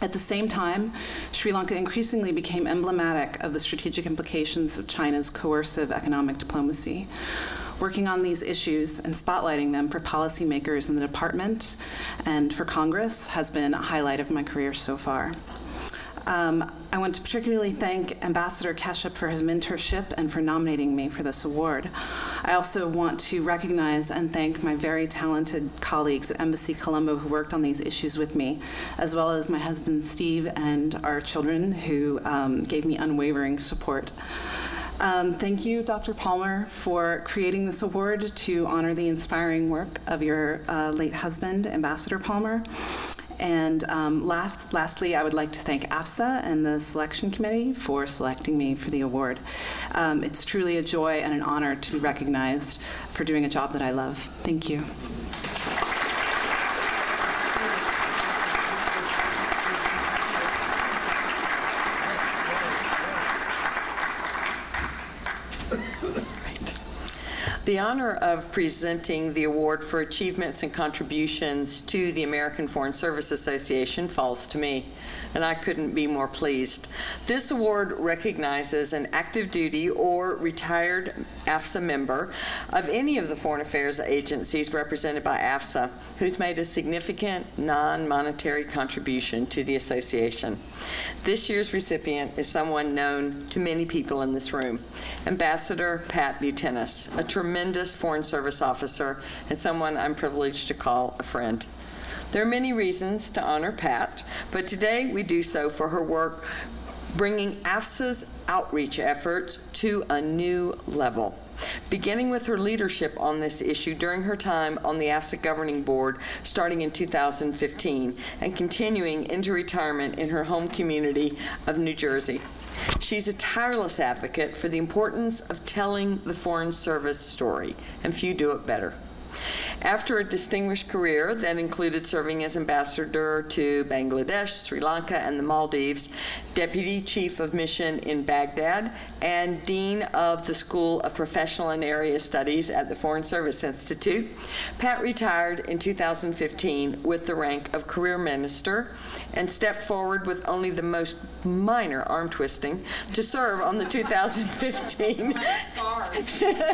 At the same time, Sri Lanka increasingly became emblematic of the strategic implications of China's coercive economic diplomacy. Working on these issues and spotlighting them for policymakers in the department and for Congress has been a highlight of my career so far. I want to particularly thank Ambassador Kashyap for his mentorship and for nominating me for this award. I also want to recognize and thank my very talented colleagues at Embassy Colombo who worked on these issues with me, as well as my husband Steve and our children who gave me unwavering support. Thank you, Dr. Palmer, for creating this award to honor the inspiring work of your late husband, Ambassador Palmer. And lastly, I would like to thank AFSA and the selection committee for selecting me for the award. It's truly a joy and an honor to be recognized for doing a job that I love. Thank you. The honor of presenting the award for achievements and contributions to the American Foreign Service Association falls to me, and I couldn't be more pleased. This award recognizes an active duty or retired AFSA member of any of the foreign affairs agencies represented by AFSA who's made a significant non-monetary contribution to the association. This year's recipient is someone known to many people in this room, Ambassador Pat Butenis, a tremendous Foreign Service officer and someone I'm privileged to call a friend. There are many reasons to honor Pat, but today we do so for her work bringing AFSA's outreach efforts to a new level, beginning with her leadership on this issue during her time on the AFSA Governing Board starting in 2015 and continuing into retirement in her home community of New Jersey. She's a tireless advocate for the importance of telling the Foreign Service story, and few do it better. After a distinguished career that included serving as ambassador to Bangladesh, Sri Lanka, and the Maldives, deputy chief of mission in Baghdad, and dean of the School of Professional and Area Studies at the Foreign Service Institute, Pat retired in 2015 with the rank of career minister and stepped forward with only the most minor arm twisting to serve on the 2015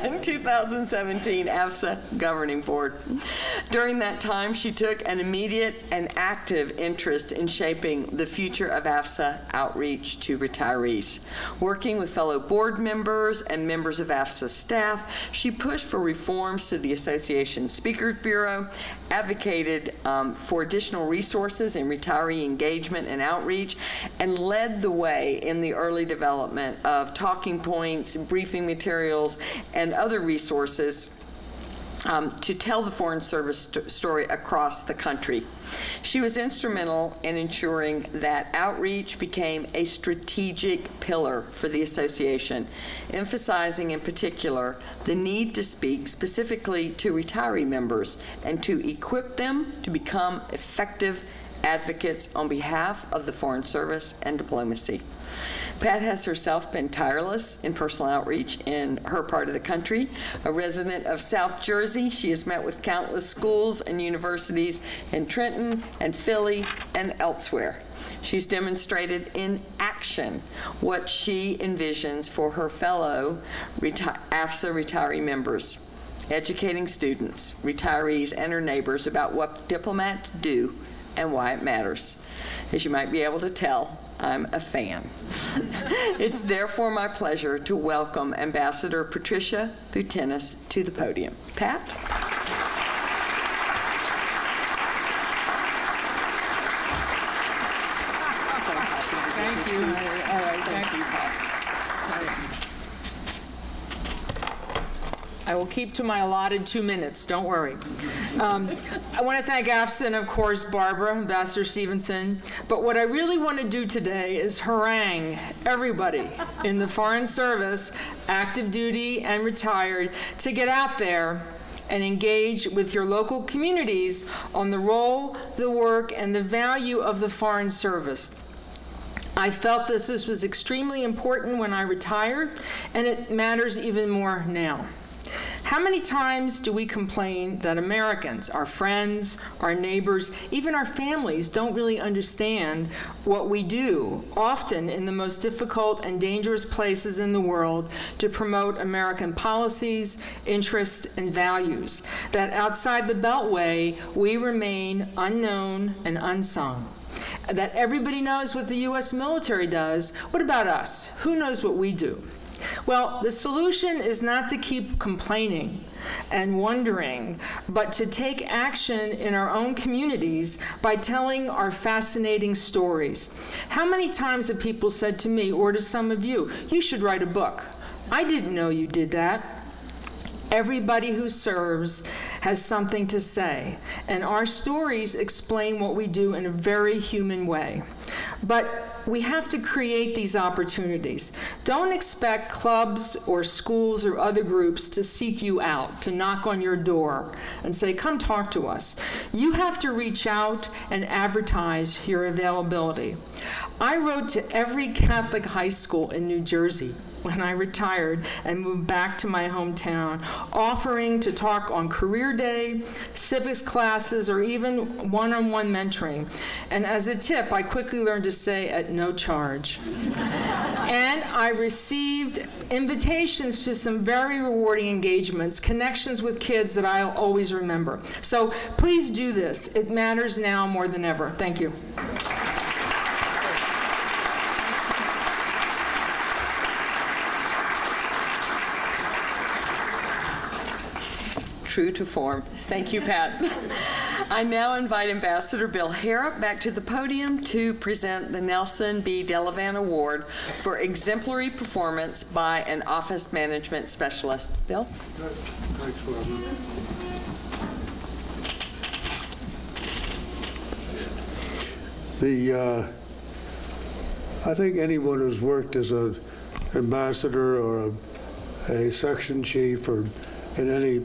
and 2017 AFSA governing board. During that time, she took an immediate and active interest in shaping the future of AFSA outreach to retirees. Working with fellow board members and members of AFSA staff, she pushed for reforms to the Association's Speakers Bureau, advocated for additional resources in retiree engagement and outreach, and led the way in the early development of talking points, briefing materials, and other resources to tell the Foreign Service story across the country. She was instrumental in ensuring that outreach became a strategic pillar for the association, emphasizing in particular the need to speak specifically to retiree members and to equip them to become effective advocates on behalf of the Foreign Service and diplomacy. Pat has herself been tireless in personal outreach in her part of the country. A resident of South Jersey, she has met with countless schools and universities in Trenton and Philly and elsewhere. She's demonstrated in action what she envisions for her fellow AFSA retiree members, educating students, retirees, and her neighbors about what diplomats do and why it matters. As you might be able to tell, I'm a fan. It's therefore my pleasure to welcome Ambassador Patricia Butenis to the podium. Pat? Thank you. All right, thank you, Pat. I will keep to my allotted 2 minutes, don't worry. I want to thank AFSA and, of course, Barbara, Ambassador Stephenson. But what I really want to do today is harangue everybody in the Foreign Service, active duty and retired, to get out there and engage with your local communities on the role, the work, and the value of the Foreign Service. I felt this was extremely important when I retired, and it matters even more now. How many times do we complain that Americans, our friends, our neighbors, even our families don't really understand what we do, often in the most difficult and dangerous places in the world, to promote American policies, interests, and values, that outside the Beltway, we remain unknown and unsung? That everybody knows what the U.S. military does. What about us? Who knows what we do? Well, the solution is not to keep complaining and wondering, but to take action in our own communities by telling our fascinating stories. How many times have people said to me, or to some of you, you should write a book? I didn't know you did that. Everybody who serves has something to say, and our stories explain what we do in a very human way. But we have to create these opportunities. Don't expect clubs or schools or other groups to seek you out, to knock on your door and say, come talk to us. You have to reach out and advertise your availability. I wrote to every Catholic high school in New Jersey when I retired and moved back to my hometown, offering to talk on career day, civics classes, or even one-on-one mentoring. And as a tip, I quickly learned to say at no charge. And I received invitations to some very rewarding engagements, connections with kids that I'll always remember. So please do this. It matters now more than ever. Thank you. True to form. Thank you, Pat. I now invite Ambassador Bill Harrop back to the podium to present the Nelson B. Delavan Award for exemplary performance by an office management specialist. Bill? Thanks, Barbara. I think anyone who's worked as an ambassador or a section chief or in any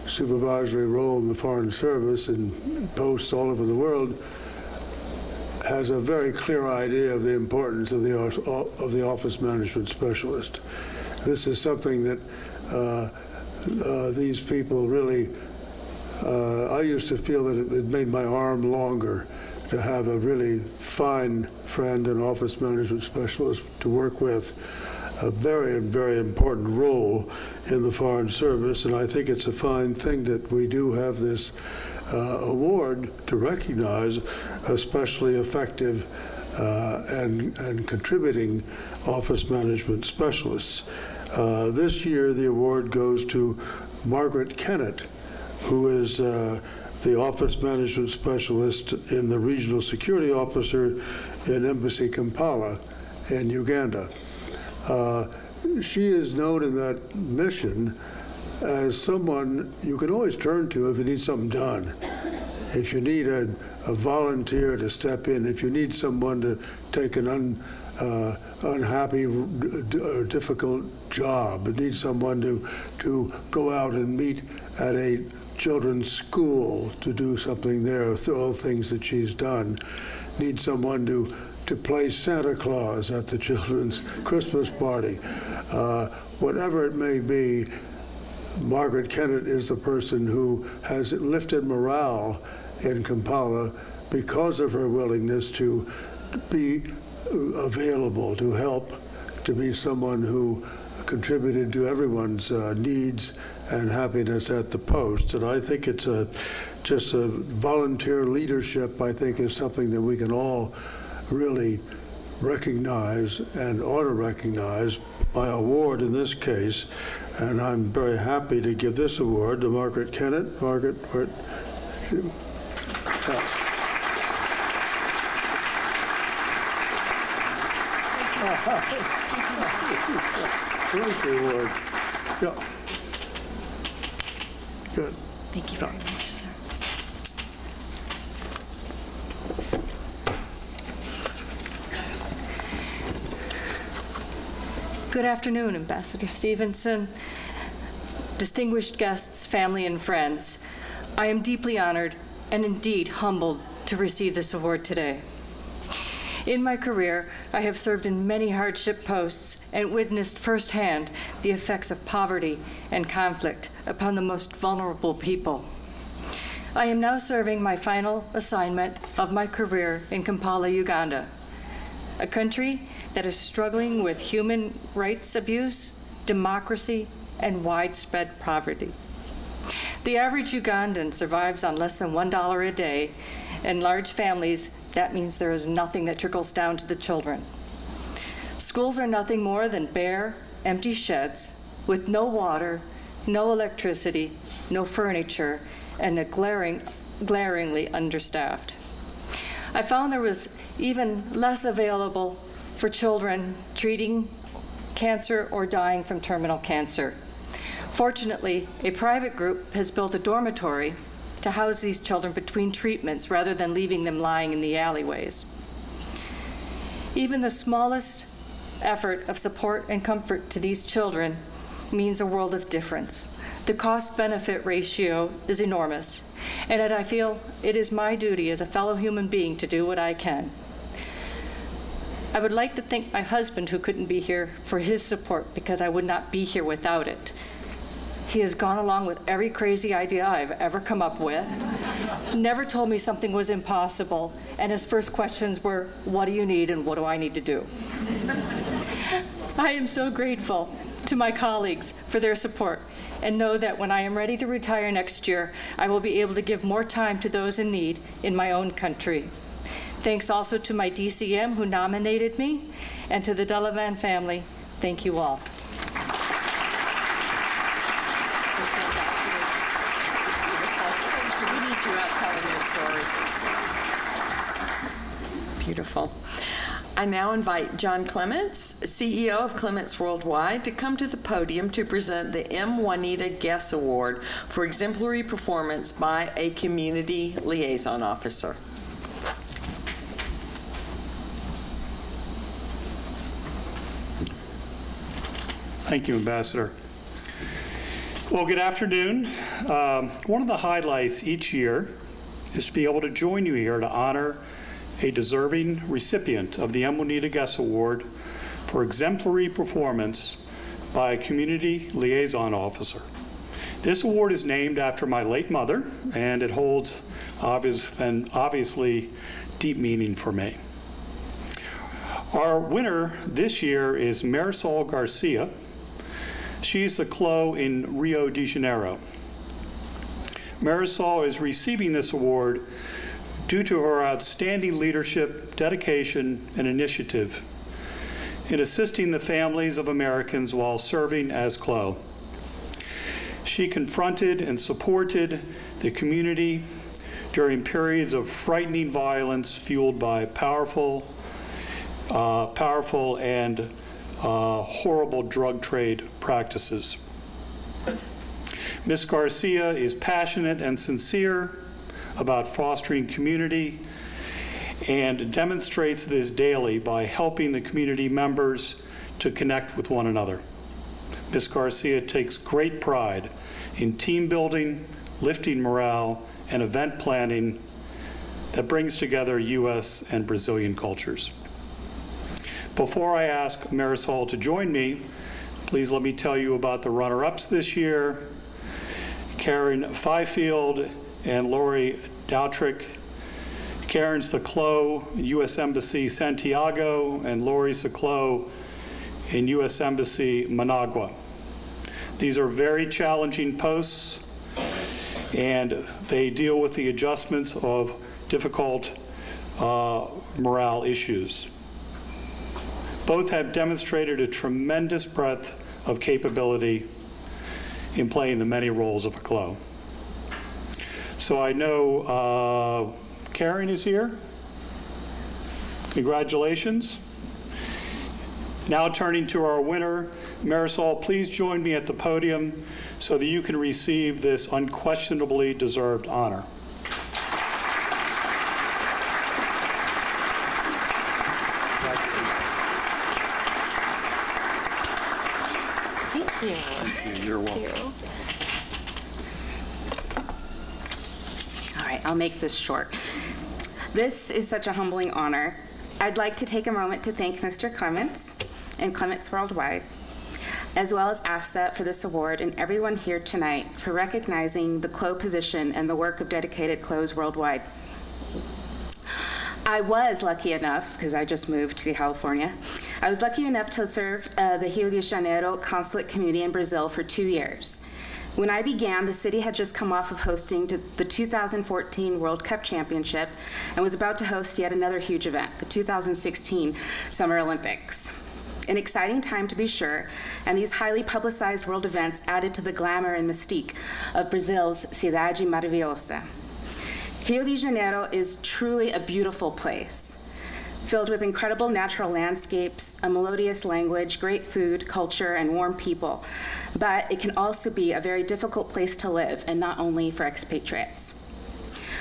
supervisory role in the Foreign Service and posts all over the world, has a very clear idea of the importance of the office management specialist. This is something that these people really, I used to feel that it made my arm longer to have a really fine friend and office management specialist to work with. A very, very important role in the Foreign Service, and I think it's a fine thing that we do have this award to recognize especially effective and contributing office management specialists. This year, the award goes to Margaret Kennett, who is the office management specialist in the regional security officer in Embassy Kampala in Uganda. She is known in that mission as someone you can always turn to if you need something done. If you need a volunteer to step in, if you need someone to take an unhappy or difficult job, need someone to go out and meet at a children's school to do something there, all things that she's done, need someone to play Santa Claus at the children's Christmas party. Whatever it may be, Margaret Kennett is the person who has lifted morale in Kampala because of her willingness to be available, to help, to be someone who contributed to everyone's needs and happiness at the post. And I think it's just a volunteer leadership, I think, is something that we can all really recognize and ought to recognize by award in this case. And I'm very happy to give this award to Margaret Kennett. Margaret, where you? Thank you, award. Yeah. Good. Thank you very much, sir. Good afternoon, Ambassador Stephenson, distinguished guests, family, and friends. I am deeply honored and indeed humbled to receive this award today. In my career, I have served in many hardship posts and witnessed firsthand the effects of poverty and conflict upon the most vulnerable people. I am now serving my final assignment of my career in Kampala, Uganda, a country that is struggling with human rights abuse, democracy, and widespread poverty. The average Ugandan survives on less than $1 a day. In large families, that means there is nothing that trickles down to the children. Schools are nothing more than bare, empty sheds with no water, no electricity, no furniture, and glaringly understaffed. I found there was even less available for children treating cancer or dying from terminal cancer. Fortunately, a private group has built a dormitory to house these children between treatments rather than leaving them lying in the alleyways. Even the smallest effort of support and comfort to these children means a world of difference. The cost-benefit ratio is enormous, and I feel it is my duty as a fellow human being to do what I can. I would like to thank my husband, who couldn't be here, for his support, because I would not be here without it. He has gone along with every crazy idea I've ever come up with, never told me something was impossible, and his first questions were, what do you need and what do I need to do? I am so grateful to my colleagues for their support, and know that when I am ready to retire next year, I will be able to give more time to those in need in my own country. Thanks also to my DCM who nominated me, and to the Delavan family. Thank you all. Beautiful. I now invite John Clements, CEO of Clements Worldwide, to come to the podium to present the M. Juanita Guess Award for exemplary performance by a community liaison officer. Thank you, Ambassador. Well, good afternoon. One of the highlights each year is to be able to join you here to honor a deserving recipient of the M. Juanita Guess Award for exemplary performance by a community liaison officer. This award is named after my late mother, and it holds obviously deep meaning for me. Our winner this year is Marisol Garcia. She's a CLO in Rio de Janeiro. Marisol is receiving this award due to her outstanding leadership, dedication, and initiative in assisting the families of Americans while serving as CLO. She confronted and supported the community during periods of frightening violence fueled by powerful and horrible drug trade practices. Ms. Garcia is passionate and sincere about fostering community and demonstrates this daily by helping the community members to connect with one another. Ms. Garcia takes great pride in team building, lifting morale, and event planning that brings together U.S. and Brazilian cultures. Before I ask Marisol to join me, please let me tell you about the runner-ups this year. Karen Fifield and Lori Doutrick. Karen's the CLO in U.S. Embassy Santiago, and Lori's the CLO in U.S. Embassy Managua. These are very challenging posts, and they deal with the adjustments of difficult morale issues. Both have demonstrated a tremendous breadth of capability in playing the many roles of a CLO. So I know Karen is here. Congratulations. Now turning to our winner, Marisol, please join me at the podium so that you can receive this unquestionably deserved honor. Thank you. You're welcome. Thank you. All right, I'll make this short. This is such a humbling honor. I'd like to take a moment to thank Mr. Clements and Clements Worldwide, as well as AFSA for this award, and everyone here tonight for recognizing the CLO position and the work of dedicated CLOs worldwide. I was lucky enough, because I just moved to California, I was lucky enough to serve the Rio de Janeiro consulate community in Brazil for 2 years. When I began, the city had just come off of hosting the 2014 World Cup Championship and was about to host yet another huge event, the 2016 Summer Olympics. An exciting time to be sure, and these highly publicized world events added to the glamour and mystique of Brazil's Cidade Maravilhosa. Rio de Janeiro is truly a beautiful place, filled with incredible natural landscapes, a melodious language, great food, culture, and warm people. But it can also be a very difficult place to live, and not only for expatriates.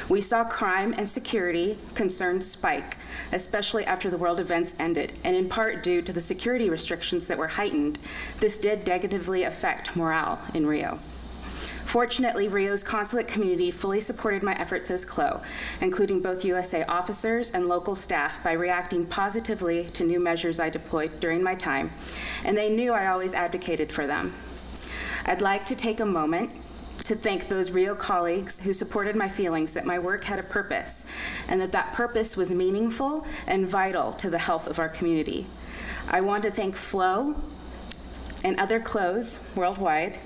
We saw crime and security concerns spike, especially after the world events ended, and in part due to the security restrictions that were heightened. This did negatively affect morale in Rio. Fortunately, Rio's consulate community fully supported my efforts as CLO, including both USA officers and local staff, by reacting positively to new measures I deployed during my time, and they knew I always advocated for them. I'd like to take a moment to thank those Rio colleagues who supported my feelings that my work had a purpose, and that purpose was meaningful and vital to the health of our community. I want to thank Flo and other CLOs worldwide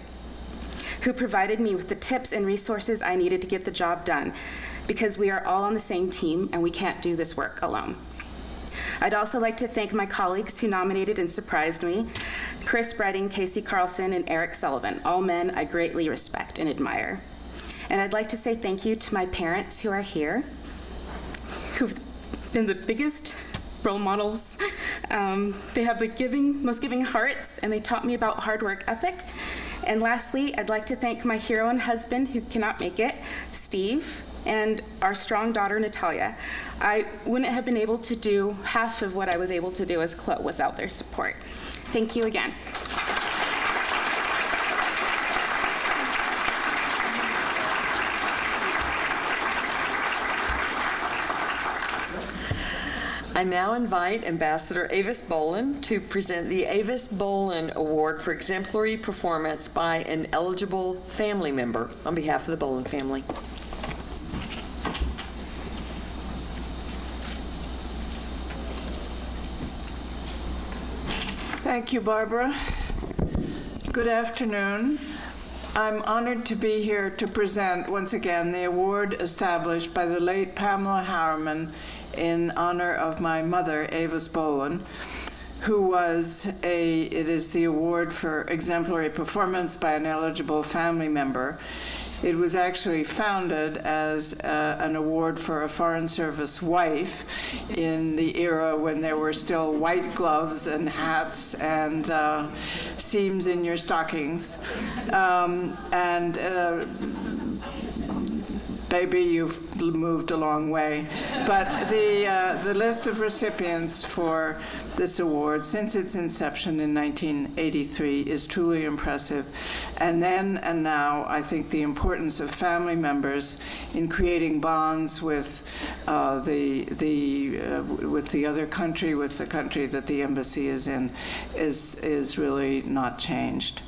who provided me with the tips and resources I needed to get the job done, because we are all on the same team and we can't do this work alone. I'd also like to thank my colleagues who nominated and surprised me, Chris Bredding, Casey Carlson, and Eric Sullivan, all men I greatly respect and admire. And I'd like to say thank you to my parents who are here, who've been the biggest role models. They have the most giving hearts, and they taught me about hard work ethic. And lastly, I'd like to thank my hero and husband who cannot make it, Steve, and our strong daughter, Natalia. I wouldn't have been able to do half of what I was able to do as CLO without their support. Thank you again. I now invite Ambassador Avis Bolin to present the Avis Bolin Award for exemplary performance by an eligible family member on behalf of the Bolin family. Thank you, Barbara. Good afternoon. I'm honored to be here to present once again the award established by the late Pamela Harriman in honor of my mother, Avis Bolin, who was it is the award for exemplary performance by an eligible family member. It was actually founded as an award for a Foreign Service wife in the era when there were still white gloves and hats and seams in your stockings. Baby, you've moved a long way. But the list of recipients for this award since its inception in 1983 is truly impressive. And then and now, I think the importance of family members in creating bonds with the other country, with the country that the embassy is in, is really not changed.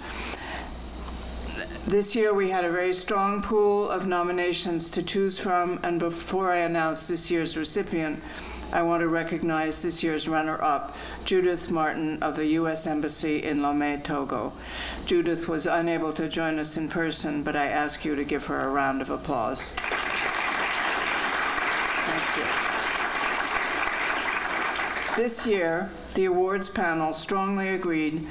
This year we had a very strong pool of nominations to choose from, and before I announce this year's recipient, I want to recognize this year's runner-up, Judith Martin of the U.S. Embassy in Lomé, Togo. Judith was unable to join us in person, but I ask you to give her a round of applause. Thank you. This year, the awards panel strongly agreed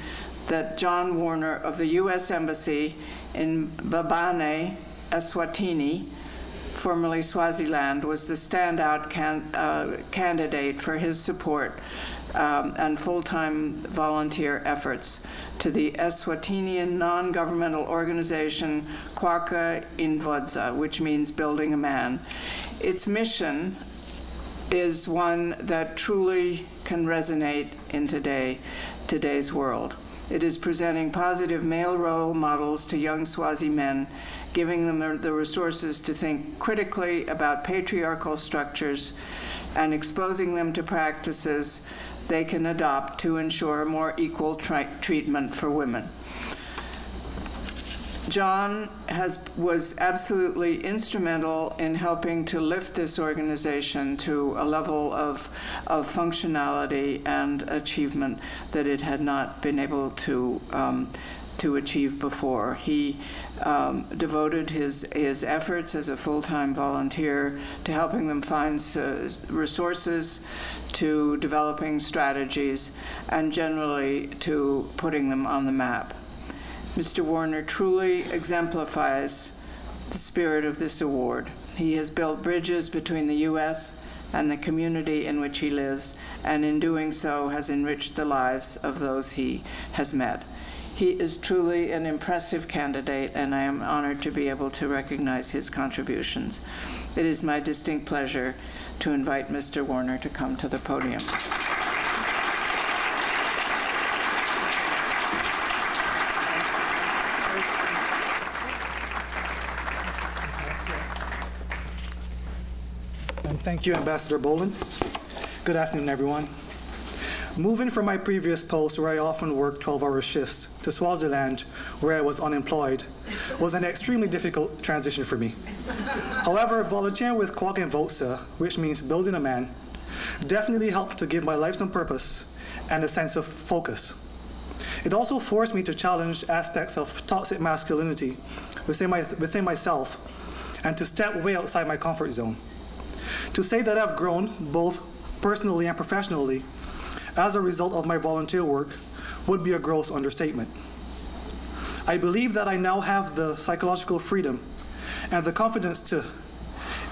that John Warner of the U.S. Embassy in Mbabane, Eswatini, formerly Swaziland, was the standout candidate for his support and full-time volunteer efforts to the Eswatinian non-governmental organization Kwaka Invodza, which means building a man. Its mission is one that truly can resonate in today's world. It is presenting positive male role models to young Swazi men, giving them the resources to think critically about patriarchal structures and exposing them to practices they can adopt to ensure more equal treatment for women. John was absolutely instrumental in helping to lift this organization to a level of functionality and achievement that it had not been able to achieve before. He devoted his efforts as a full-time volunteer to helping them find resources, to developing strategies, and generally to putting them on the map. Mr. Warner truly exemplifies the spirit of this award. He has built bridges between the U.S. and the community in which he lives, and in doing so has enriched the lives of those he has met. He is truly an impressive candidate, and I am honored to be able to recognize his contributions. It is my distinct pleasure to invite Mr. Warner to come to the podium. Thank you, Ambassador Bolin. Good afternoon, everyone. Moving from my previous post, where I often worked 12-hour shifts, to Swaziland, where I was unemployed, was an extremely difficult transition for me. However, volunteering with Kwaka Invodza, which means building a man, definitely helped to give my life some purpose and a sense of focus. It also forced me to challenge aspects of toxic masculinity within myself and to step way outside my comfort zone. To say that I've grown, both personally and professionally, as a result of my volunteer work would be a gross understatement. I believe that I now have the psychological freedom and the confidence to,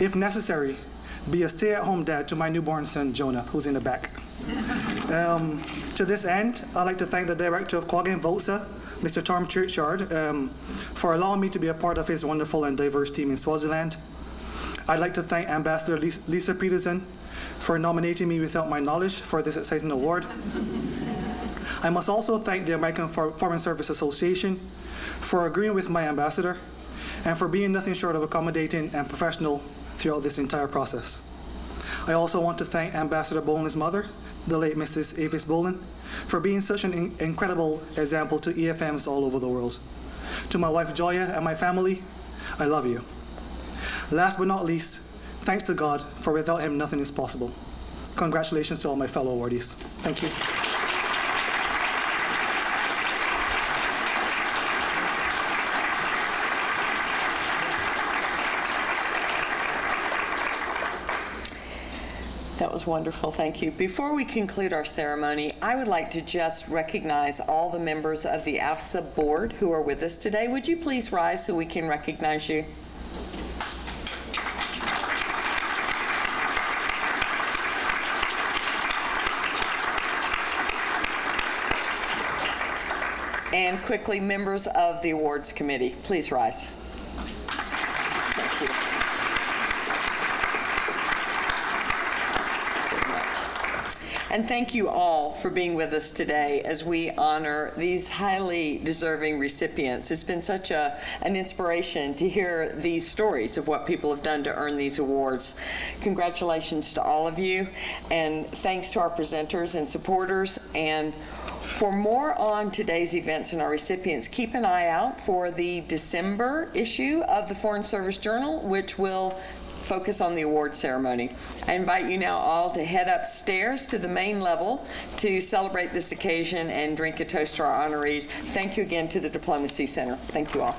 if necessary, be a stay-at-home dad to my newborn son, Jonah, who's in the back. To this end, I'd like to thank the director of Kwaka Invodza, Mr. Tom Churchyard, for allowing me to be a part of his wonderful and diverse team in Swaziland. I'd like to thank Ambassador Lisa Peterson for nominating me without my knowledge for this exciting award. I must also thank the American Foreign Service Association for agreeing with my ambassador and for being nothing short of accommodating and professional throughout this entire process. I also want to thank Ambassador Boland's mother, the late Mrs. Avis Boland, for being such an incredible example to EFMs all over the world. To my wife Joya and my family, I love you. Last but not least, thanks to God, for without him nothing is possible. Congratulations to all my fellow awardees. Thank you. That was wonderful, thank you. Before we conclude our ceremony, I would like to just recognize all the members of the AFSA board who are with us today. Would you please rise so we can recognize you? And quickly, members of the awards committee, please rise. Thank you. And thank you all for being with us today as we honor these highly deserving recipients. It's been such an inspiration to hear these stories of what people have done to earn these awards. Congratulations to all of you, and thanks to our presenters and supporters. And for more on today's events and our recipients, keep an eye out for the December issue of the Foreign Service Journal, which will focus on the award ceremony. I invite you now all to head upstairs to the main level to celebrate this occasion and drink a toast to our honorees. Thank you again to the Diplomacy Center. Thank you all.